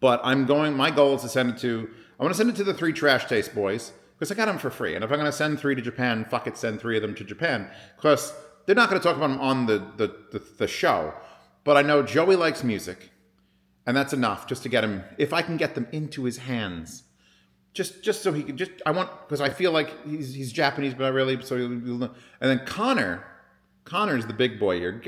But my goal is to send it to, I want to send it to the 3 Trash Taste boys, because I got them for free. And if I'm going to send 3 to Japan, fuck it, send 3 of them to Japan. Because they're not going to talk about them on the show. But I know Joey likes music. And that's enough just to get him, if I can get them into his hands. Just so he can, because I feel like he's Japanese, but not really. So and then Connor's the big boy here.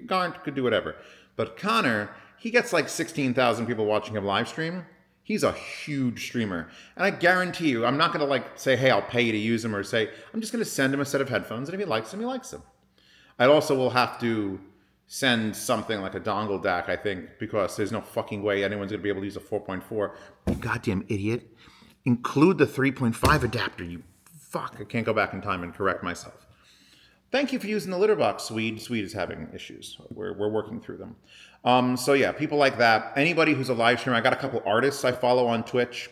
Connor could do whatever. But Connor, he gets like 16,000 people watching him live stream. He's a huge streamer. And I guarantee you, I'm not going to like say, hey, I'll pay you to use them, or say, I'm just going to send him a set of headphones. And if he likes them, he likes them. I also will have to send something like a dongle DAC, I think, because there's no fucking way anyone's going to be able to use a 4.4. You goddamn idiot. Include the 3.5 adapter, you fuck. I can't go back in time and correct myself. Thank you for using the litter box, Swede. Swede is having issues. We're working through them. So yeah, people like that. Anybody who's a live streamer, I got a couple artists I follow on Twitch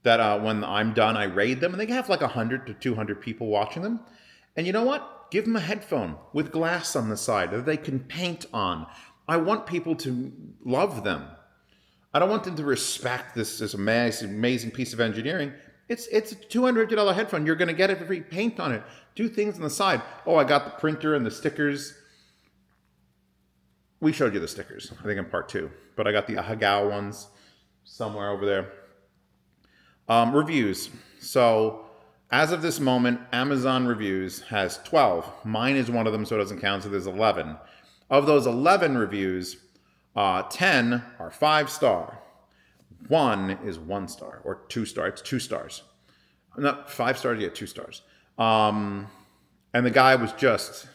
that when I'm done, I raid them, and they have like 100 to 200 people watching them. And you know what? Give them a headphone with glass on the side that they can paint on. I want people to love them. I don't want them to respect this amazing piece of engineering. It's a $200 headphone. You're going to get it for free. Paint on it. Do things on the side. Oh, I got the printer and the stickers. We showed you the stickers, I think, in part 2. But I got the Ahagao ones somewhere over there. Reviews. So, as of this moment, Amazon Reviews has 12. Mine is one of them, so it doesn't count, so there's 11. Of those 11 reviews, 10 are 5-star. One is 1 star or 2 star. It's 2 stars. Not 5 stars, yeah, 2 stars. And the guy was just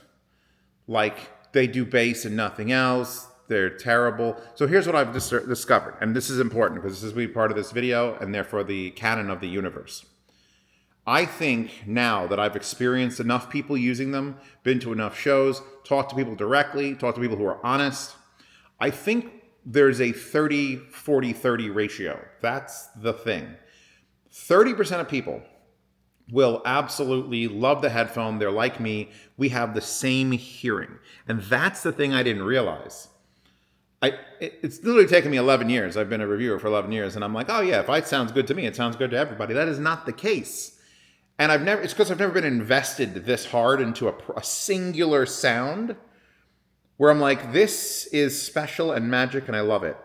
like, they do bass and nothing else. They're terrible. So here's what I've discovered. And this is important because this is part of this video and therefore the canon of the universe. I think now that I've experienced enough people using them, been to enough shows, talked to people directly, talked to people who are honest, I think there's a 30-40-30 ratio. That's the thing. 30% of people will absolutely love the headphone. They're like me. We have the same hearing. And that's the thing I didn't realize. It's literally taken me 11 years. I've been a reviewer for 11 years. And I'm like, oh yeah, if it sounds good to me, it sounds good to everybody. That is not the case. And it's because I've never been invested this hard into a singular sound where I'm like, this is special and magic and I love it.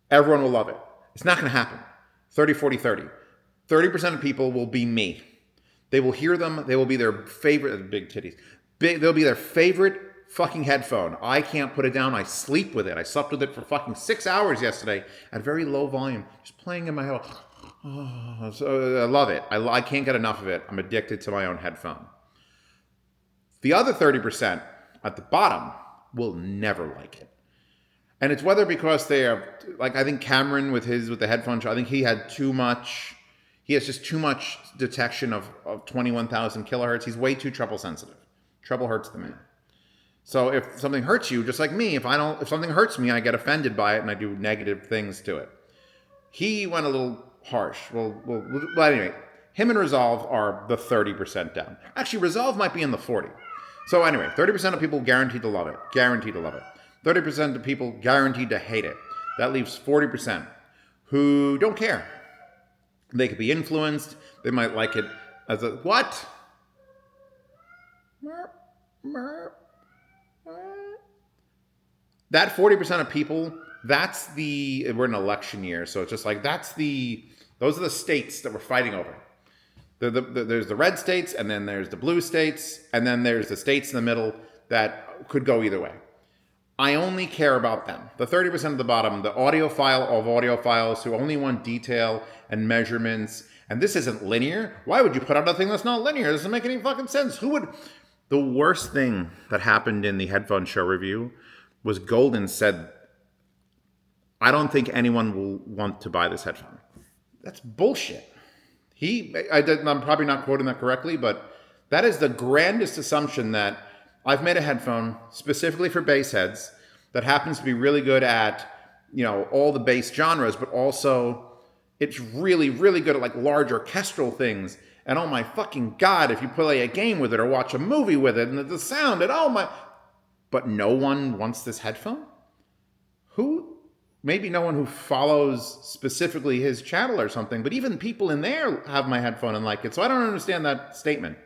Everyone will love it. It's not going to happen. 30-40-30. 30% of people will be me. They will hear them. They will be their favorite, big titties. They'll be their favorite fucking headphone. I can't put it down. I sleep with it. I slept with it for fucking 6 hours yesterday at very low volume, just playing in my head. Oh, so I love it. I can't get enough of it. I'm addicted to my own headphone. The other 30% at the bottom will never like it. And it's whether because they are, like I think Cameron with the headphone, I think he had too much, he has just too much detection of 21,000 kilohertz. He's way too treble sensitive. Treble hurts the man. So if something hurts you, just like me, if something hurts me, I get offended by it and I do negative things to it. He went a little harsh. Well, anyway, him and Resolve are the 30% down. Actually, Resolve might be in the 40. So anyway, 30% of people guaranteed to love it. Guaranteed to love it. 30% of people guaranteed to hate it. That leaves 40% who don't care. They could be influenced. They might like it as a, what? That 40% of people, we're in an election year, so it's just like, those are the states that we're fighting over. There's the red states, and then there's the blue states, and then there's the states in the middle that could go either way. I only care about them. The 30% at the bottom, the audiophile of audiophiles who only want detail and measurements. And this isn't linear. Why would you put out a thing that's not linear? It doesn't make any fucking sense. The worst thing that happened in the headphone show review was Golden said, I don't think anyone will want to buy this headphone. That's bullshit. I'm probably not quoting that correctly, but that is the grandest assumption that I've made a headphone specifically for bass heads that happens to be really good at, all the bass genres, but also it's really, really good at like large orchestral things. And oh my fucking God, if you play a game with it or watch a movie with it and the sound and but no one wants this headphone? Maybe no one who follows specifically his channel or something, but even people in there have my headphone and like it. So I don't understand that statement.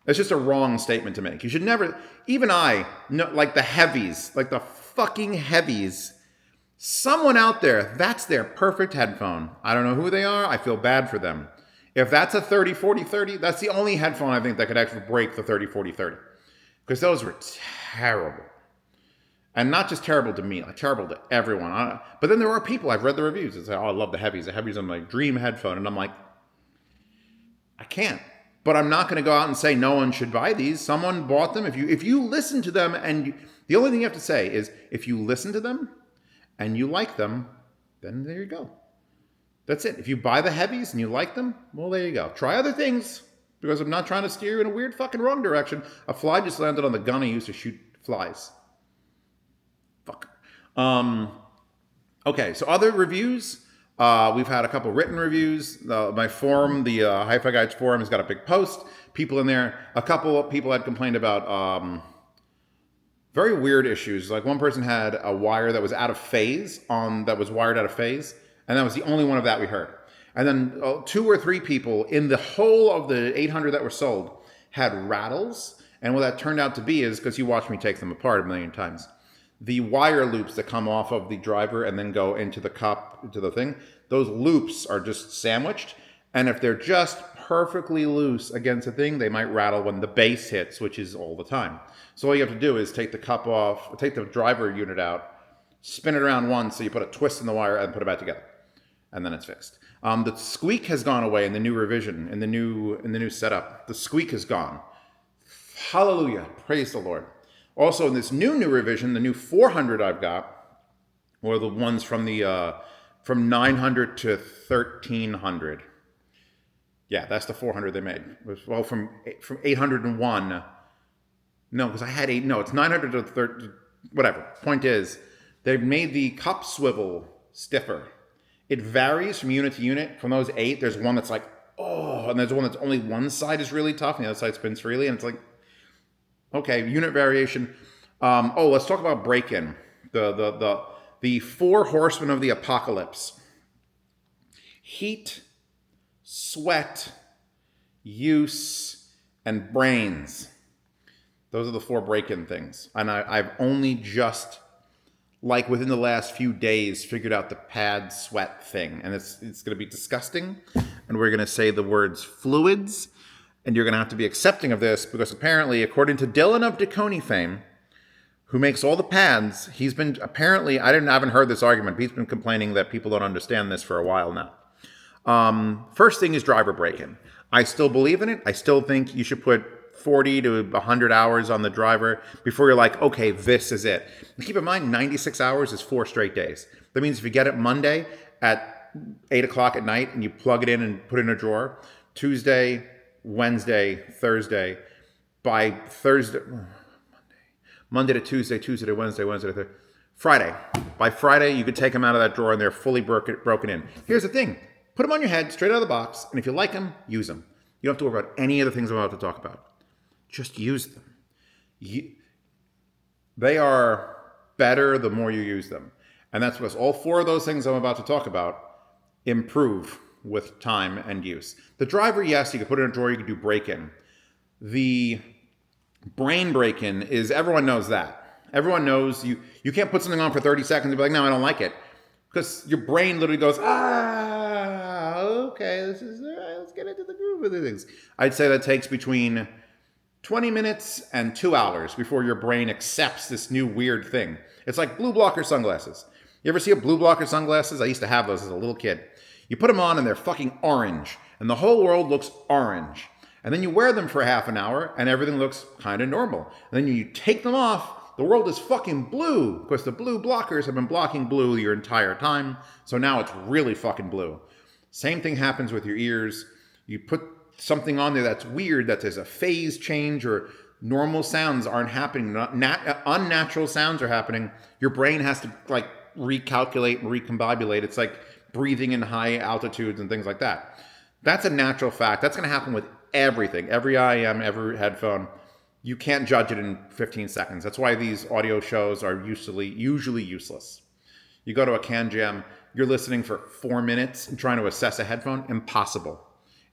It's just a wrong statement to make. You should never, even like the heavies, like the fucking heavies, someone out there, that's their perfect headphone. I don't know who they are. I feel bad for them. If that's a 30-40-30, that's the only headphone I think that could actually break the 30-40-30. Because those were terrible. And not just terrible to me, like terrible to everyone. But then there are people, I've read the reviews, that say, oh, I love the heavies. The heavies are my dream headphone. And I'm like, I can't. But I'm not going to go out and say no one should buy these. Someone bought them. If you listen to them, the only thing you have to say is, if you listen to them and you like them, then there you go. That's it. If you buy the heavies and you like them, well, there you go. Try other things, because I'm not trying to steer you in a weird fucking wrong direction. A fly just landed on the gun I used to shoot flies. Fuck. Okay, so other reviews. We've had a couple written reviews. My forum, the Hi-Fi Guides forum, has got a big post. People in there, a couple of people had complained about very weird issues. Like one person had a wire that was out of phase, that was wired out of phase, and that was the only one of that we heard. And then 2 or 3 people in the whole of the 800 that were sold had rattles. And what that turned out to be is, because you watched me take them apart a million times, the wire loops that come off of the driver and then go into the cup, into the thing, those loops are just sandwiched. And if they're just perfectly loose against a thing, they might rattle when the bass hits, which is all the time. So all you have to do is take the cup off, take the driver unit out, spin it around once, so you put a twist in the wire and put it back together. and then it's fixed. The squeak has gone away in the new revision, in the new setup. The squeak is gone. Hallelujah. Praise the Lord. Also, in this new revision, the new 400 I've got, or the ones from the from 900 to 1300. Yeah, that's the 400 they made. Well, from 801. No, because I had 8. No, it's 900 to 13. Whatever. Point is, they've made the cup swivel stiffer. It varies from unit to unit. From those 8, there's one that's like, oh, and there's one that's only one side is really tough, and the other side spins freely, and it's like, okay, unit variation. Let's talk about break-in. The 4 horsemen of the apocalypse. Heat, sweat, use, and brains. Those are the 4 break-in things. And I've only just, like within the last few days, figured out the pad sweat thing. And it's going to be disgusting. And we're going to say the words fluids. And you're going to have to be accepting of this because apparently, according to Dylan of Deconi fame, who makes all the pads, he's been apparently, I haven't heard this argument, but he's been complaining that people don't understand this for a while now. First thing is driver break-in. I still believe in it. I still think you should put 40 to 100 hours on the driver before you're like, okay, this is it. And keep in mind, 96 hours is 4 straight days. That means if you get it Monday at 8 o'clock at night and you plug it in and put it in a drawer, Tuesday, Wednesday, Thursday, by Thursday, Monday to Tuesday, Tuesday to Wednesday, Wednesday to Thursday, Friday. By Friday, you could take them out of that drawer and they're fully broken in. Here's the thing. Put them on your head, straight out of the box, and if you like them, use them. You don't have to worry about any of the things I'm about to talk about. Just use them. They are better the more you use them. And that's because all 4 of those things I'm about to talk about improve with time and use. The driver, yes, you can put it in a drawer, you can do break-in. The brain break-in is, everyone knows that. Everyone knows you can't put something on for 30 seconds and be like, no, I don't like it. Because your brain literally goes, okay, this is, all right, let's get into the groove of the things. I'd say that takes between 20 minutes and 2 hours before your brain accepts this new weird thing. It's like blue blocker sunglasses. You ever see a blue blocker sunglasses? I used to have those as a little kid. You put them on and they're fucking orange. And the whole world looks orange. And then you wear them for half an hour and everything looks kind of normal. And then you take them off, the world is fucking blue. Because the blue blockers have been blocking blue your entire time. So now it's really fucking blue. Same thing happens with your ears. You put something on there that's weird, that there's a phase change or normal sounds aren't happening, unnatural sounds are happening. Your brain has to like recalculate and recombobulate. It's like breathing in high altitudes and things like that. That's a natural fact. That's going to happen with everything, every IEM, every headphone. You can't judge it in 15 seconds. That's why these audio shows are usually useless. You go to a Can Jam, you're listening for 4 minutes and trying to assess a headphone. Impossible.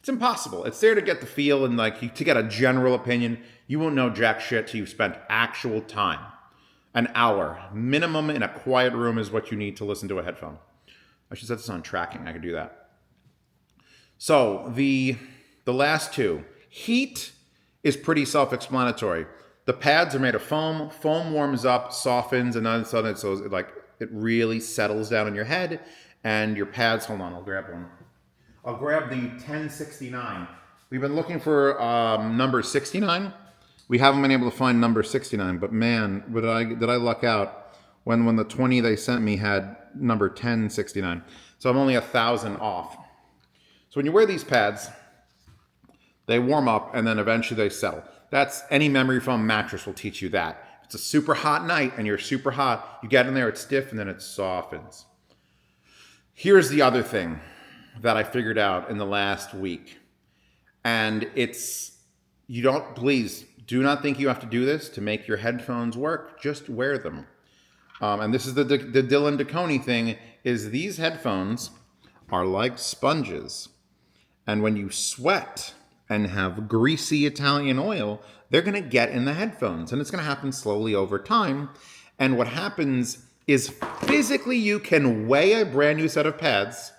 It's impossible. It's there to get the feel and like to get a general opinion. You won't know jack shit till you've spent actual time. An hour minimum in a quiet room is what you need to listen to a headphone. I should set this on tracking. I could do that. So the last 2. Heat is pretty self-explanatory. The pads are made of foam. Foam warms up, softens, and then so it really settles down in your head. And your pads, hold on, I'll grab one. I'll grab the 1069. We've been looking for number 69. We haven't been able to find number 69, but man, did I luck out when the 20 they sent me had number 1069. So I'm only 1,000 off. So when you wear these pads, they warm up and then eventually they settle. That's any memory foam mattress will teach you that. If it's a super hot night and you're super hot, you get in there, it's stiff, and then it softens. Here's the other thing that I figured out in the last week. And please do not think you have to do this to make your headphones work. Just wear them. And this is the Dylan Deconi thing, is these headphones are like sponges. And when you sweat and have greasy Italian oil, they're going to get in the headphones. And it's going to happen slowly over time. And what happens is physically you can weigh a brand new set of pads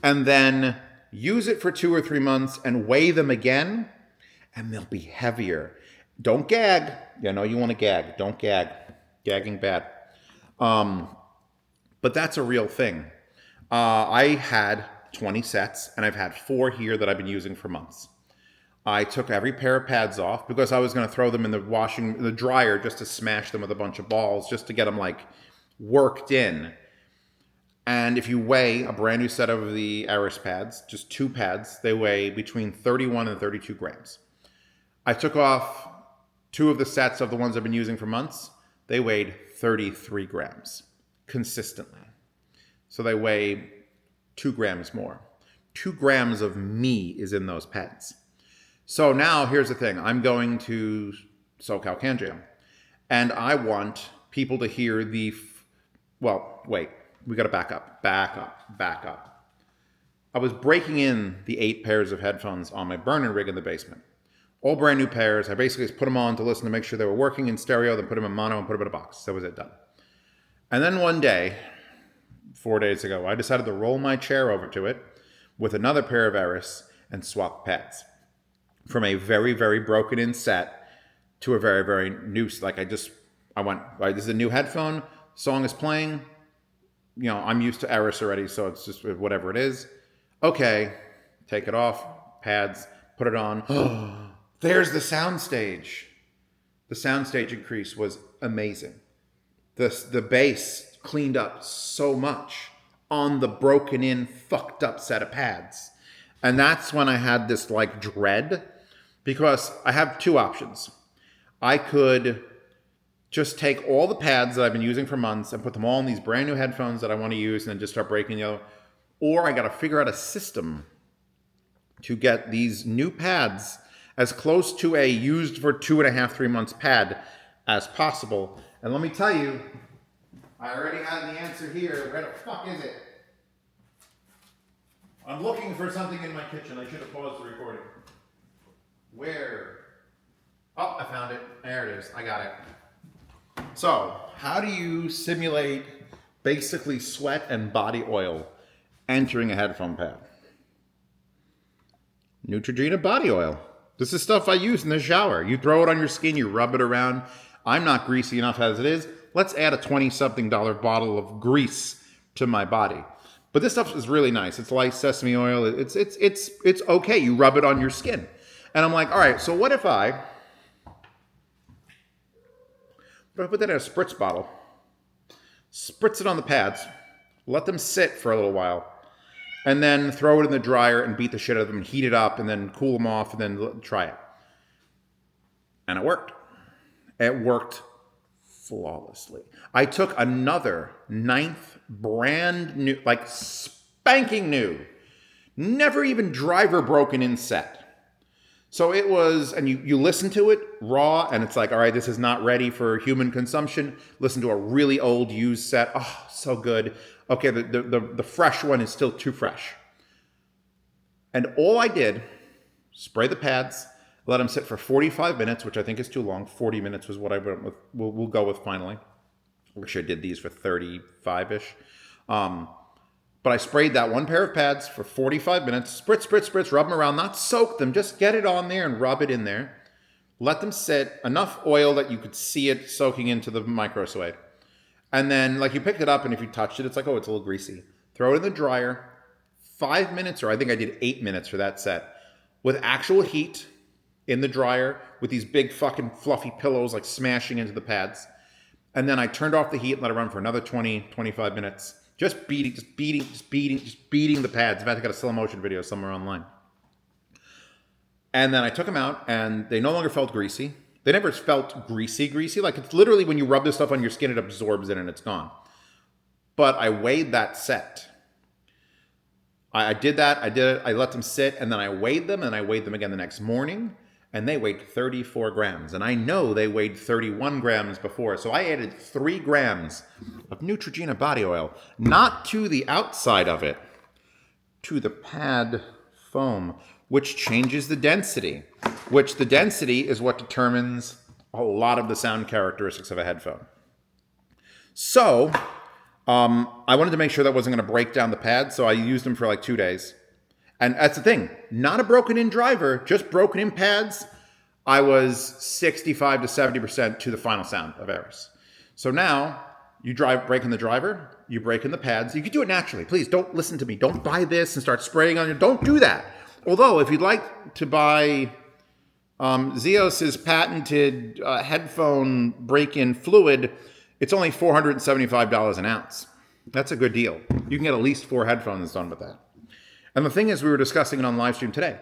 and then use it for 2 or 3 months and weigh them again, and they'll be heavier. Don't gag. You know you want to gag. Don't gag. Gagging bad. But that's a real thing. I had 20 sets, and I've had 4 here that I've been using for months. I took every pair of pads off because I was going to throw them in the dryer just to smash them with a bunch of balls, just to get them like worked in. And if you weigh a brand new set of the Eris pads, just 2 pads, they weigh between 31 and 32 grams. I took off 2 of the sets of the ones I've been using for months. They weighed 33 grams consistently. So they weigh 2 grams more. 2 grams of me is in those pads. So now here's the thing. I'm going to SoCal Can Jam, and I want people to hear wait. We got to back up. I was breaking in the 8 pairs of headphones on my burner rig in the basement. All brand new pairs. I basically just put them on to listen to make sure they were working in stereo, then put them in mono and put them in a box. That was it, done. And then one day, 4 days ago, I decided to roll my chair over to it with another pair of Eris and swap pads. From a very, very broken in set to a very, very new, I went, right, this is a new headphone, song is playing. You know, I'm used to Eris already, so it's just whatever it is. Okay, take it off, pads, put it on. There's the soundstage. The soundstage increase was amazing. The bass cleaned up so much on the broken in, fucked up set of pads. And that's when I had this like dread, because I have 2 options. I could just take all the pads that I've been using for months and put them all in these brand new headphones that I want to use and then just start breaking the other. Or I got to figure out a system to get these new pads as close to a used for 2.5, 3 months pad as possible. And let me tell you, I already have the answer here. Where the fuck is it? I'm looking for something in my kitchen. I should have paused the recording. Where? Oh, I found it. There it is. I got it. So, how do you simulate basically sweat and body oil entering a headphone pad? Neutrogena body oil. This is stuff I use in the shower. You throw it on your skin, you rub it around. I'm not greasy enough as it is. Let's add a $20-something bottle of grease to my body. But this stuff is really nice. It's like sesame oil. It's okay. You rub it on your skin. And I'm like, all right, so what if I put that in a spritz bottle, spritz it on the pads, let them sit for a little while, and then throw it in the dryer and beat the shit out of them, and heat it up, and then cool them off, and then try it. And it worked. It worked flawlessly. I took another 9th brand new, like spanking new, never even driver broken in set. So it was, and you listen to it raw, and it's like, all right, this is not ready for human consumption. Listen to a really old used set. Oh, so good. Okay, the fresh one is still too fresh. And all I did, spray the pads, let them sit for 45 minutes, which I think is too long. 40 minutes was what I went with. We'll go with finally. I wish I did these for 35-ish. But I sprayed that one pair of pads for 45 minutes. Spritz, rub them around. Not soak them. Just get it on there and rub it in there. Let them sit. Enough oil that you could see it soaking into the microsway. And then, like, you picked it up, and if you touched it, it's like, oh, it's a little greasy. Throw it in the dryer. 5 minutes, or I think I did 8 minutes for that set, with actual heat in the dryer, with these big fucking fluffy pillows, like, smashing into the pads. And then I turned off the heat and let it run for another 20, 25 minutes. Just beating the pads. In fact, I got a slow motion video somewhere online. And then I took them out, and they no longer felt greasy. They never felt greasy. Like, it's literally when you rub this stuff on your skin, it absorbs it and it's gone. But I weighed that set. I did that. I did it. I let them sit, and then I weighed them, and I weighed them again the next morning, and they weighed 34 grams. And I know they weighed 31 grams before. So I added 3 grams of Neutrogena body oil, not to the outside of it, to the pad foam, which changes the density, which the density is what determines a lot of the sound characteristics of a headphone. So I wanted to make sure that wasn't going to break down the pad, so I used them for like 2 days. And that's the thing, not a broken in driver, just broken in pads. I was 65 to 70% to the final sound of Eris. So now You break in the driver, you break in the pads. You can do it naturally. Please don't listen to me. Don't buy this and start spraying on your. Don't do that. Although, if you'd like to buy Zeos's patented headphone break-in fluid, it's only $475 an ounce. That's a good deal. You can get at least 4 headphones done with that. And the thing is, we were discussing it on live stream today.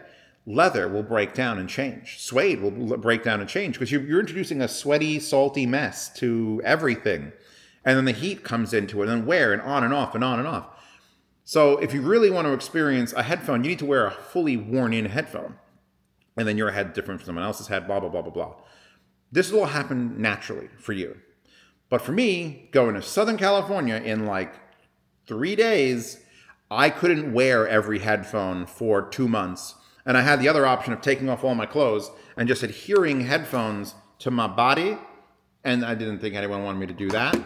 Leather will break down and change. Suede will break down and change because you're introducing a sweaty, salty mess to everything. And then the heat comes into it, and then wear, and on and off, and on and off. So if you really want to experience a headphone, you need to wear a fully worn-in headphone. And then your head different from someone else's head, blah, blah, blah, blah, blah. This will happen naturally for you. But for me, going to Southern California in like 3 days, I couldn't wear every headphone for 2 months. And I had the other option of taking off all my clothes and just adhering headphones to my body. And I didn't think anyone wanted me to do that.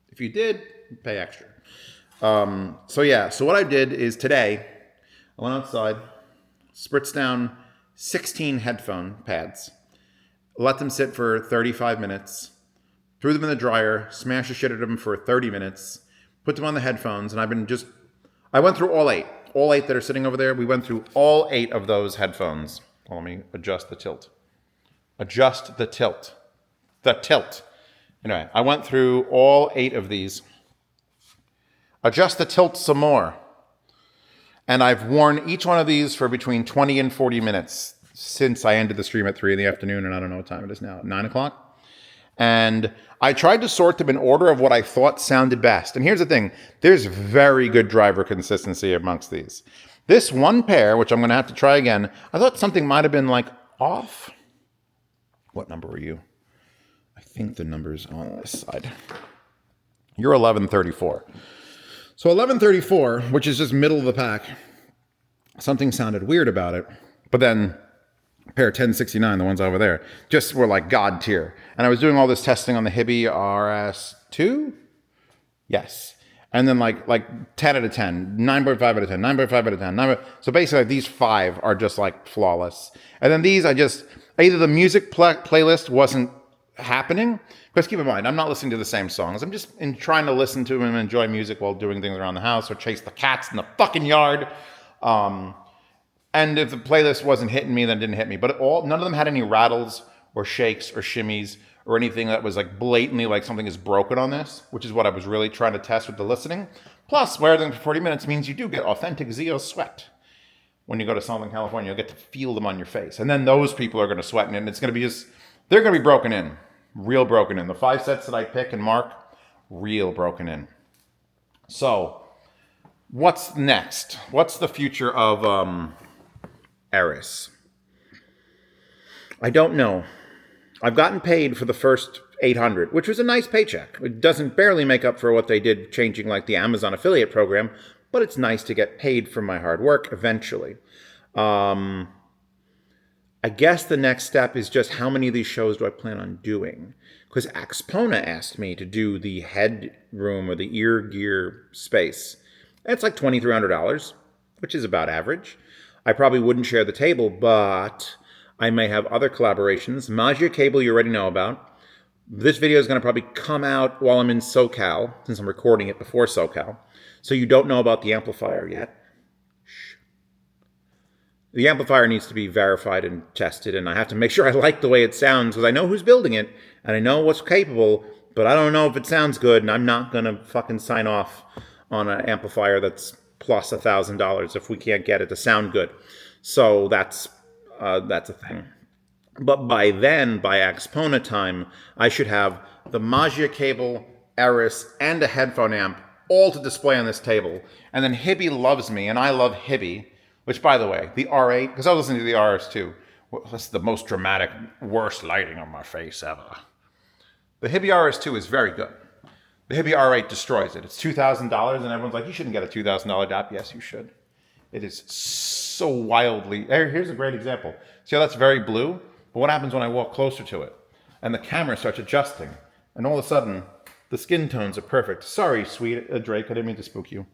If you did, pay extra. So what I did is today, I went outside, spritzed down 16 headphone pads, let them sit for 35 minutes, threw them in the dryer, smashed the shit out of them for 30 minutes, put them on the headphones, and I went through all 8. All 8 that are sitting over there, we went through all 8 of those headphones. Well, let me adjust the tilt. Adjust the tilt. The tilt. Anyway, I went through all 8 of these. Adjust the tilt some more. And I've worn each one of these for between 20 and 40 minutes since I ended the stream at 3 in the afternoon, and I don't know what time it is now, 9 o'clock. And I tried to sort them in order of what I thought sounded best. And here's the thing. There's very good driver consistency amongst these. This one pair, which I'm going to have to try again, I thought something might have been like off. What number were you? I think the number's on this side. You're 1134. So 1134, which is just middle of the pack, something sounded weird about it. But then pair 1069, the ones over there, just were like God tier. And I was doing all this testing on the Hibby RS2? Yes. And then like 10 out of 10, 9.5 out of 10, 9.5 out of 10. So basically these 5 are just like flawless. And then these, either the music playlist wasn't happening, because keep in mind, I'm not listening to the same songs. I'm just trying to listen to and enjoy music while doing things around the house or chase the cats in the fucking yard. And if the playlist wasn't hitting me, then it didn't hit me. But none of them had any rattles or shakes or shimmies or anything that was like blatantly like something is broken on this, which is what I was really trying to test with the listening. Plus, wearing them for 40 minutes means you do get authentic Zeos sweat. When you go to Southern California, you'll get to feel them on your face. And then those people are going to sweat, and it's going to be they're going to be broken in. Real broken in. The 5 sets that I pick and mark, real broken in. So, what's next? What's the future of Eris? I don't know. I've gotten paid for the first 800, which was a nice paycheck. It doesn't barely make up for what they did changing like the Amazon affiliate program, but it's nice to get paid for my hard work eventually. I guess the next step is just how many of these shows do I plan on doing? Because Axpona asked me to do the head room or the ear gear space. It's like $2,300, which is about average. I probably wouldn't share the table, but I may have other collaborations. Magia Cable you already know about. This video is going to probably come out while I'm in SoCal, since I'm recording it before SoCal. So you don't know about the amplifier yet. The amplifier needs to be verified and tested, and I have to make sure I like the way it sounds, because I know who's building it, and I know what's capable, but I don't know if it sounds good, and I'm not going to fucking sign off on an amplifier that's plus $1,000 if we can't get it to sound good. So that's a thing. But by then, by Axpona time, I should have the Magia Cable, Eris, and a headphone amp all to display on this table. And then Hibby loves me, and I love Hibby. Which, by the way, the R8, because I was listening to the RS2, that's the most dramatic, worst lighting on my face ever. The Hibby RS2 is very good. The Hibby R8 destroys it. It's $2,000, and everyone's like, you shouldn't get a $2,000 DAP. Yes, you should. It is so wildly... Here's a great example. See how that's very blue? But what happens when I walk closer to it? And the camera starts adjusting. And all of a sudden, the skin tones are perfect. Sorry, sweet Drake, I didn't mean to spook you.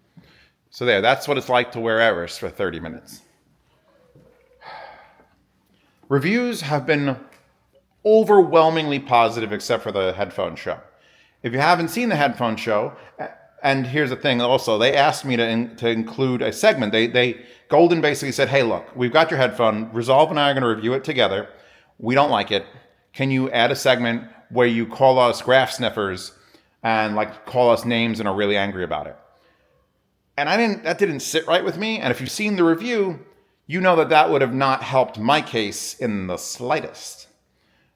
So that's what it's like to wear Eris for 30 minutes. Reviews have been overwhelmingly positive except for the headphone show. If you haven't seen the headphone show, and here's the thing also, they asked me to include a segment. Golden basically said, hey, look, we've got your headphone. Resolve and I are going to review it together. We don't like it. Can you add a segment where you call us graph sniffers and like call us names and are really angry about it? And that didn't sit right with me. And if you've seen the review, you know that would have not helped my case in the slightest.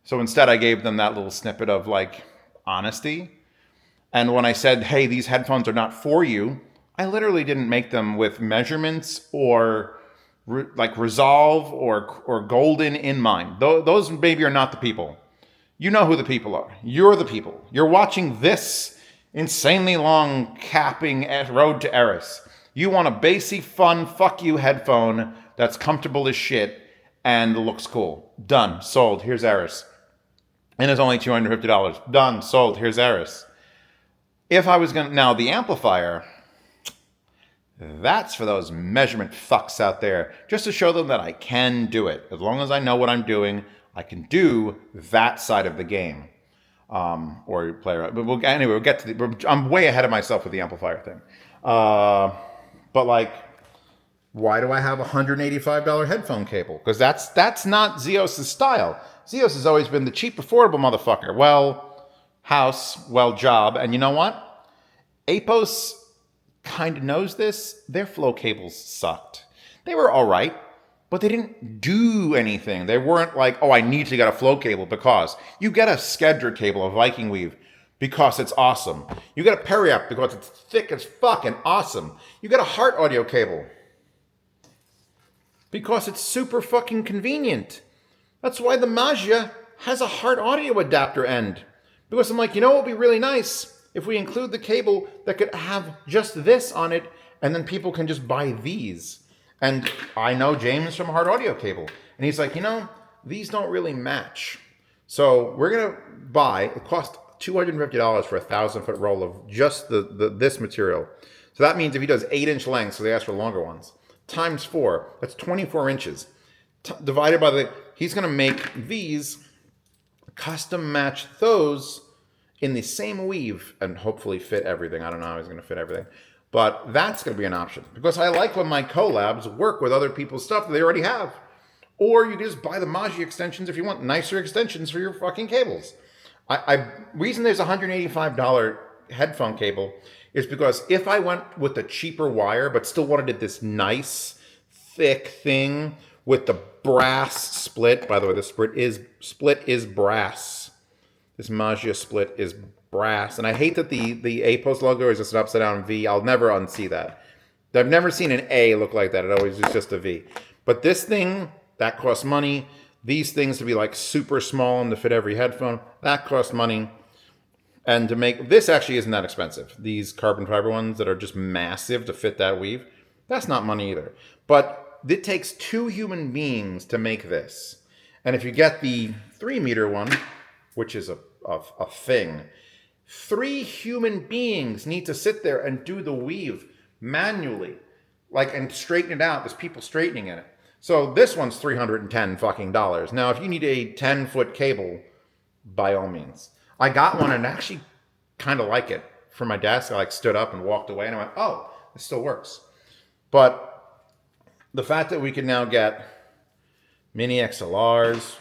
So instead, I gave them that little snippet of like honesty. And when I said, hey, these headphones are not for you, I literally didn't make them with measurements or like Resolve or Golden in mind. Those maybe are not the people. You know who the people are. You're the people. You're watching this insanely long capping road to Eris. You want a bassy, fun, fuck you headphone that's comfortable as shit and looks cool. Done. Sold. Here's Eris. And it's only $250. Done. Sold. Here's Eris. If I was going to... Now, the amplifier, that's for those measurement fucks out there, just to show them that I can do it. As long as I know what I'm doing, I can do that side of the game. Or play around. But anyway, we'll get to I'm way ahead of myself with the amplifier thing. But like, why do I have a $185 headphone cable? Because that's not Zeos' style. Zeos has always been the cheap, affordable motherfucker. Well... house, well, job. And you know what? Apos kind of knows this. Their flow cables sucked. They were all right, but they didn't do anything. They weren't like, oh, I need to get a flow cable because. You get a Skedra cable, a Viking weave, because it's awesome. You get a Periapt because it's thick as fuck and awesome. You get a Heart audio cable because it's super fucking convenient. That's why the Magia has a Heart audio adapter end. Because I'm like, you know what would be really nice? If we include the cable that could have just this on it, and then people can just buy these. And I know James from Hard Audio Cable. And he's like, you know, these don't really match. So we're going to buy, it cost $250 for a 1,000-foot roll of just this material. So that means if he does 8-inch lengths, so they ask for longer ones, times 4, that's 24 inches. Divided by he's going to make these... custom match those in the same weave and hopefully fit everything. I don't know how he's going to fit everything. But that's going to be an option. Because I like when my collabs work with other people's stuff that they already have. Or you can just buy the Maji extensions if you want nicer extensions for your fucking cables. Reason there's a $185 headphone cable is because if I went with the cheaper wire but still wanted this nice, thick thing with the brass split. By the way, the split is brass. This Magia split is brass. And I hate that the Apos logo is just an upside down V. I'll never unsee that. I've never seen an A look like that. It always is just a V. But this thing, that costs money. These things to be like super small and to fit every headphone, that costs money. And to make, this actually isn't that expensive. These carbon fiber ones that are just massive to fit that weave, that's not money either. But it takes 2 human beings to make this. And if you get the 3-meter one, which is a thing, 3 human beings need to sit there and do the weave manually, like, and straighten it out. There's people straightening it. So this one's $310 fucking dollars. Now, if you need a 10-foot cable, by all means. I got one and actually kind of like it. For my desk, I like stood up and walked away and I went, oh, this still works. But the fact that we can now get mini XLRs,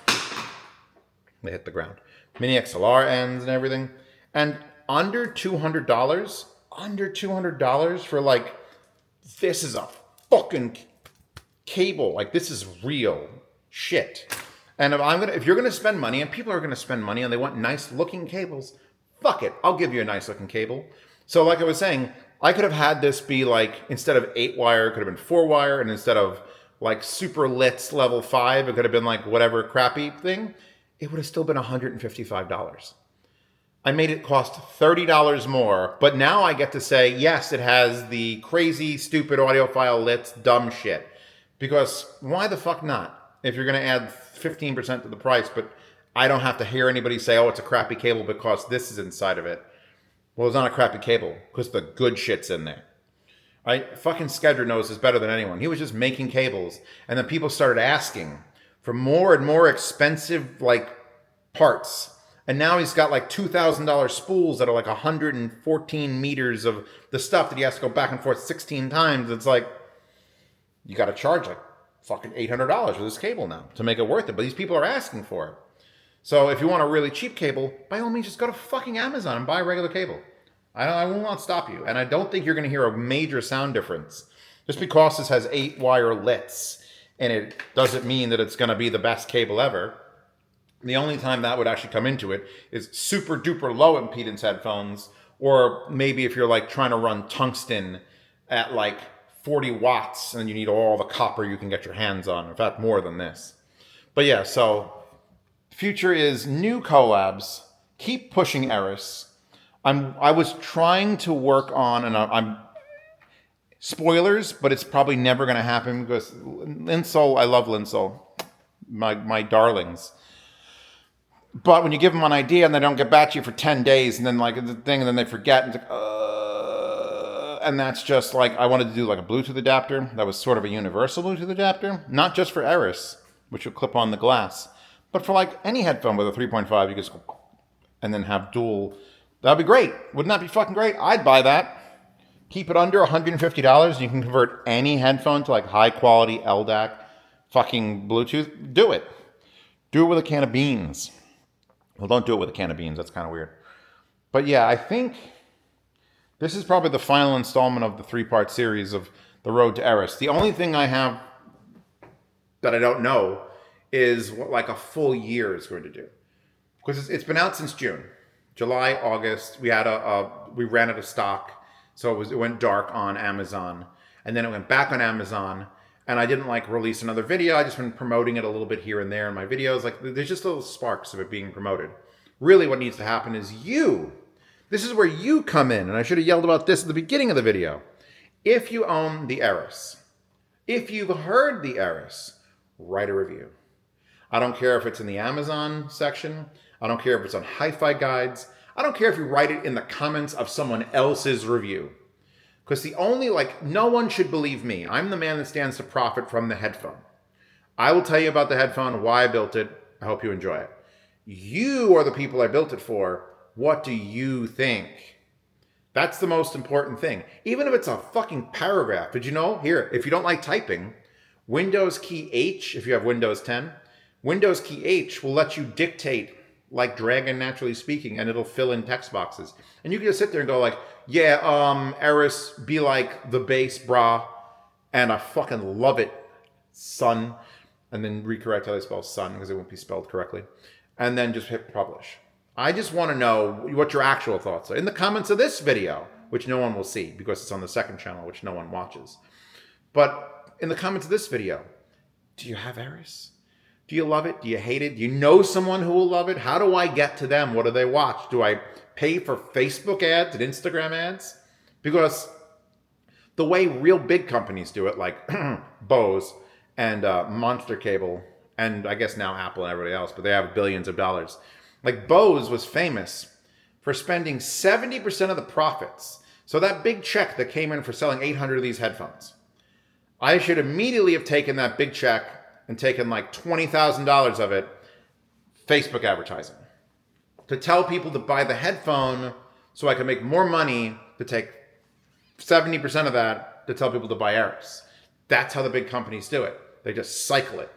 they hit the ground, mini XLR ends and everything, and under $200 for like, this is a fucking cable, like this is real shit. And if you're gonna spend money, and people are gonna spend money and they want nice looking cables, fuck it, I'll give you a nice looking cable. So like I was saying, I could have had this be like, instead of 8-wire, it could have been 4-wire, and instead of like super Litz level 5, it could have been like whatever crappy thing. It would have still been $155. I made it cost $30 more, but now I get to say, yes, it has the crazy, stupid audiophile Litz dumb shit. Because why the fuck not? If you're going to add 15% to the price, but I don't have to hear anybody say, oh, it's a crappy cable because this is inside of it. Well, it's not a crappy cable because the good shit's in there. Right? Fucking Skedra knows this better than anyone. He was just making cables, and then people started asking for more and more expensive like parts. And now he's got like $2,000 spools that are like 114 meters of the stuff that he has to go back and forth 16 times. It's like, you got to charge like fucking $800 for this cable now to make it worth it. But these people are asking for it. So if you want a really cheap cable, by all means, just go to fucking Amazon and buy a regular cable. I will not stop you. And I don't think you're going to hear a major sound difference. Just because this has 8-wire lits, and it doesn't mean that it's going to be the best cable ever. The only time that would actually come into it is super duper low impedance headphones, or maybe if you're like trying to run tungsten at like 40 watts and you need all the copper you can get your hands on. In fact, more than this. But yeah, so future is new collabs. Keep pushing Eris. I was trying to work on, and I'm spoilers, but it's probably never going to happen because Linsol, I love Linsol, my darlings. But when you give them an idea and they don't get back to you for 10 days, and then like the thing, and then they forget, and, it's like, and that's just like, I wanted to do like a Bluetooth adapter that was sort of a universal Bluetooth adapter, not just for Eris, which will clip on the glass, but for like any headphone with a 3.5, you just go, and then have dual. That'd be great. Wouldn't that be fucking great? I'd buy that. Keep it under $150, and you can convert any headphone to like high quality LDAC fucking Bluetooth. Do it. Do it with a can of beans. Well, don't do it with a can of beans. That's kind of weird. But yeah, I think this is probably the final installment of the 3-part series of The Road to Eris. The only thing I have that I don't know is what like a full year is going to do. Because it's been out since June. July, August, we ran out of stock. So it went dark on Amazon. And then it went back on Amazon. And I didn't like release another video. I just been promoting it a little bit here and there in my videos. Like there's just little sparks of it being promoted. Really what needs to happen is you. This is where you come in. And I should have yelled about this at the beginning of the video. If you own the Eris, if you've heard the Eris, write a review. I don't care if it's in the Amazon section. I don't care if it's on Hi-Fi Guides. I don't care if you write it in the comments of someone else's review. Because no one should believe me. I'm the man that stands to profit from the headphone. I will tell you about the headphone, why I built it. I hope you enjoy it. You are the people I built it for. What do you think? That's the most important thing. Even if it's a fucking paragraph. Did you know? Here, if you don't like typing, Windows key H, if you have Windows 10, Windows key H will let you dictate like Dragon Naturally Speaking, and it'll fill in text boxes. And you can just sit there and go like, yeah, Eris, be like the bass, brah, and I fucking love it, son. And then recorrect how they spell son, because it won't be spelled correctly. And then just hit publish. I just want to know what your actual thoughts are in the comments of this video, which no one will see because it's on the second channel, which no one watches. But in the comments of this video, do you have Eris? Do you love it? Do you hate it? Do you know someone who will love it? How do I get to them? What do they watch? Do I pay for Facebook ads and Instagram ads? Because the way real big companies do it, like Bose and Monster Cable, and I guess now Apple and everybody else, but they have billions of dollars. Like Bose was famous for spending 70% of the profits. So that big check that came in for selling 800 of these headphones, I should immediately have taken that big check and taken like $20,000 of it, Facebook advertising, to tell people to buy the headphone so I can make more money to take 70% of that to tell people to buy Eris. That's how the big companies do it. They just cycle it.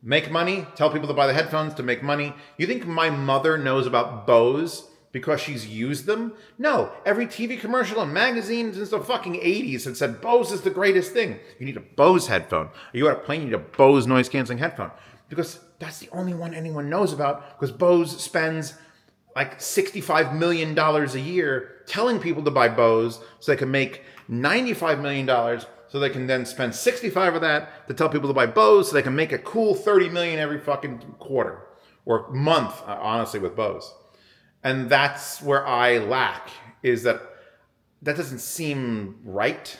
Make money, tell people to buy the headphones to make money. You think my mother knows about Bose because she's used them? No. Every TV commercial and magazine since the fucking 80s had said Bose is the greatest thing. You need a Bose headphone. Are you at a plane, you need a Bose noise-canceling headphone. Because that's the only one anyone knows about, because Bose spends like $65 million a year telling people to buy Bose so they can make $95 million, so they can then spend 65 of that to tell people to buy Bose so they can make a cool $30 million every fucking quarter or month, honestly, with Bose. And that's where I lack, is that doesn't seem right.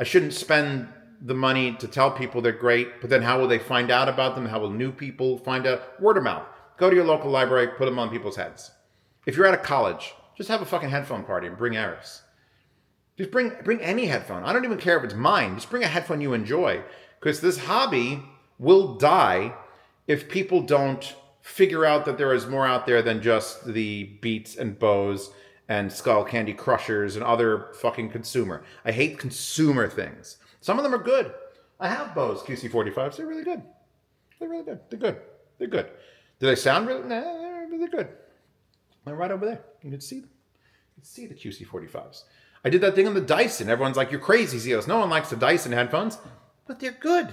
I shouldn't spend the money to tell people they're great, but then how will they find out about them? How will new people find out? Word of mouth. Go to your local library, put them on people's heads. If you're at a college, just have a fucking headphone party and bring Eris. Just bring any headphone. I don't even care if it's mine. Just bring a headphone you enjoy. Because this hobby will die if people don't figure out that there is more out there than just the Beats and Bose and Skull Candy Crushers and other fucking consumer. I hate consumer things. Some of them are good. I have Bose QC45s. They're really good. They're really good. They're good. They're good. Do they sound really? Nah, they're really good. They're right over there. You can see them. You can see the QC45s. I did that thing on the Dyson. Everyone's like, you're crazy, Zeos. No one likes the Dyson headphones. But they're good.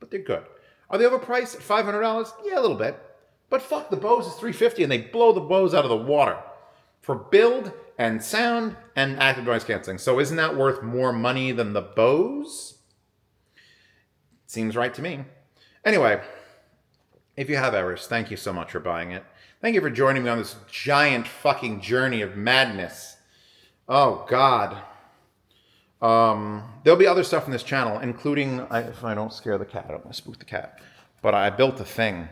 But they're good. Are they overpriced at $500? Yeah, a little bit. But fuck, the Bose is $350 and they blow the Bose out of the water for build and sound and active noise canceling. So isn't that worth more money than the Bose? Seems right to me. Anyway, if you have Eris, thank you so much for buying it. Thank you for joining me on this giant fucking journey of madness. Oh, God. There'll be other stuff in this channel, including, if I don't scare the cat, I don't want to spook the cat. But I built a thing.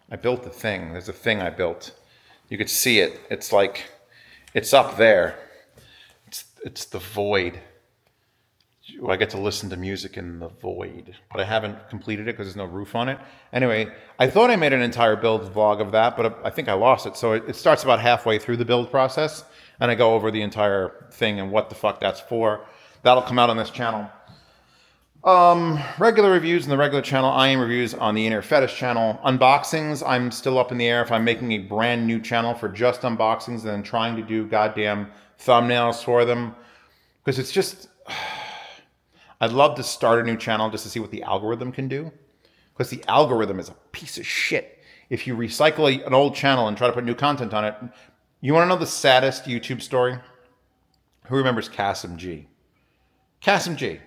There's a thing I built. You could see it. It's like, it's up there. It's the void. I get to listen to music in the void, but I haven't completed it because there's no roof on it. Anyway, I thought I made an entire build vlog of that, but I think I lost it. So it starts about halfway through the build process, and I go over the entire thing and what the fuck that's for. That'll come out on this channel. Regular reviews in the regular channel. I am reviews on the Inner Fetish channel. Unboxings, I'm still up in the air if I'm making a brand new channel for just unboxings and then trying to do goddamn thumbnails for them. Because it's just... I'd love to start a new channel just to see what the algorithm can do. Because the algorithm is a piece of shit. If you recycle an old channel and try to put new content on it, you want to know the saddest YouTube story? Who remembers Kassemg? Kassemg.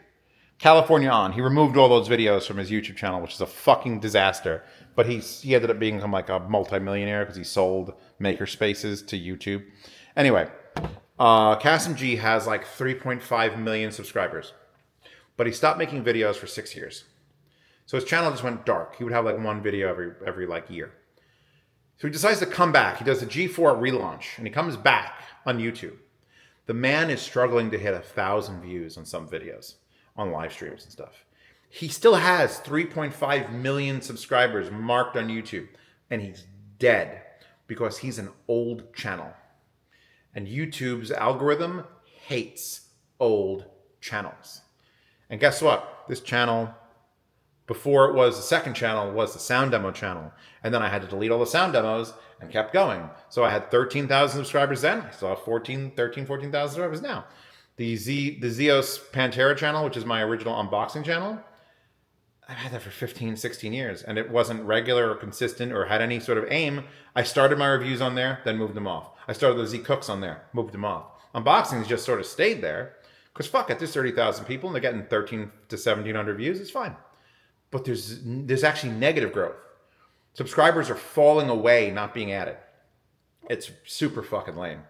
California On. He removed all those videos from his YouTube channel, which is a fucking disaster. But he ended up being like a multimillionaire because he sold makerspaces to YouTube. Anyway, Kassemg has like 3.5 million subscribers. But he stopped making videos for 6 years. So his channel just went dark. He would have like one video every like year. So he decides to come back. He does a G4 relaunch and he comes back on YouTube. The man is struggling to hit 1,000 views on some videos, on live streams and stuff. He still has 3.5 million subscribers marked on YouTube. And he's dead because he's an old channel. And YouTube's algorithm hates old channels. And guess what? This channel, before it was the second channel, was the sound demo channel. And then I had to delete all the sound demos and kept going. So I had 13,000 subscribers then. I still have 14,000 subscribers now. The Zeos Pantera channel, which is my original unboxing channel, I've had that for 15, 16 years. And it wasn't regular or consistent or had any sort of aim. I started my reviews on there, then moved them off. I started the Z Cooks on there, moved them off. Unboxings just sort of stayed there. Because fuck it, there's 30,000 people and they're getting 13 to 1,700 views. It's fine. But there's actually negative growth. Subscribers are falling away, not being added. It's super fucking lame.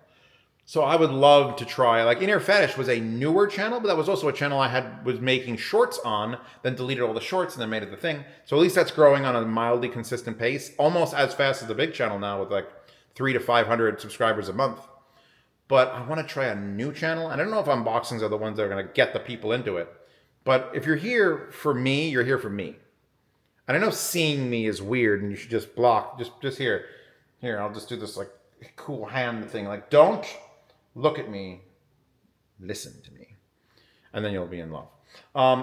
So I would love to try, like Inner Fetish was a newer channel, but that was also a channel was making shorts on, then deleted all the shorts and then made it the thing. So at least that's growing on a mildly consistent pace, almost as fast as the big channel now with like 300 to 500 subscribers a month. But I want to try a new channel. And I don't know if unboxings are the ones that are going to get the people into it. But if you're here for me, you're here for me. And I know seeing me is weird and you should just block. Just here. Here, I'll just do this like cool hand thing. Like, don't look at me. Listen to me. And then you'll be in love.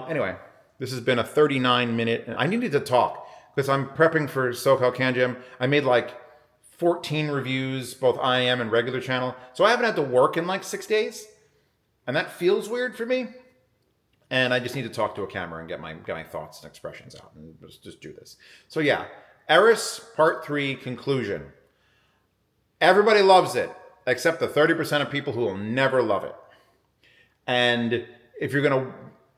Anyway, this has been a 39-minute. I needed to talk because I'm prepping for SoCal Can Jam. I made like 14 reviews, both IM and regular channel. So I haven't had to work in like 6 days. And that feels weird for me. And I just need to talk to a camera and get my thoughts and expressions out. And just do this. So yeah, Eris Part 3 conclusion. Everybody loves it, except the 30% of people who will never love it. And if you're going to...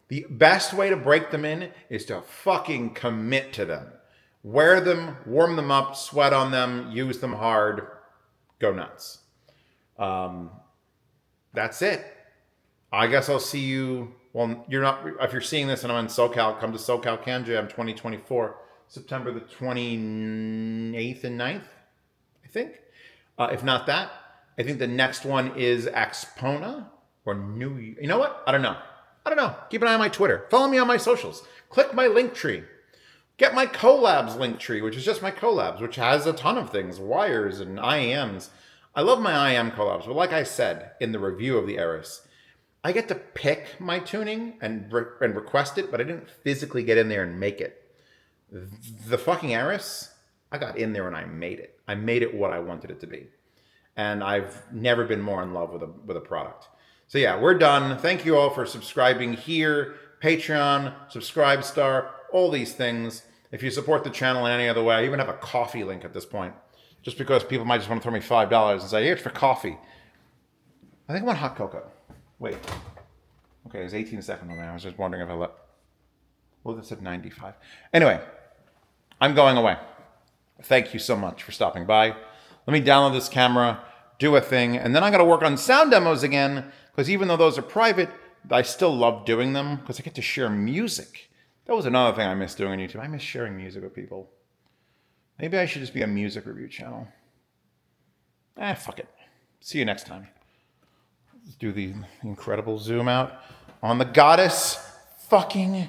The best way to break them in is to fucking commit to them. Wear them, warm them up, sweat on them, use them hard, go nuts. That's it. I guess I'll see you, well, if you're seeing this and I'm in SoCal, come to SoCal Can Jam 2024, September the 28th and 9th, I think. If not that, I think the next one is Axpona or you know what? I don't know. Keep an eye on my Twitter. Follow me on my socials. Click my link tree. Get my collabs link tree, which is just my collabs, which has a ton of things, wires and IEMs. I love my IEM collabs, but like I said in the review of the Eris, I get to pick my tuning and request it, but I didn't physically get in there and make it. The fucking Eris, I got in there and I made it. I made it what I wanted it to be. And I've never been more in love with a product. So yeah, we're done. Thank you all for subscribing here, Patreon, Subscribestar, all these things. If you support the channel in any other way, I even have a coffee link at this point. Just because people might just want to throw me $5 and say, here, it's for coffee. I think I want hot cocoa. Wait. Okay, there's 18 seconds on there. I was just wondering if I let... Well, this said 95. Anyway, I'm going away. Thank you so much for stopping by. Let me download this camera, do a thing, and then I got to work on sound demos again, because even though those are private, I still love doing them, because I get to share music. That was another thing I miss doing on YouTube. I miss sharing music with people. Maybe I should just be a music review channel. Fuck it. See you next time. Let's do the incredible zoom out on the goddess fucking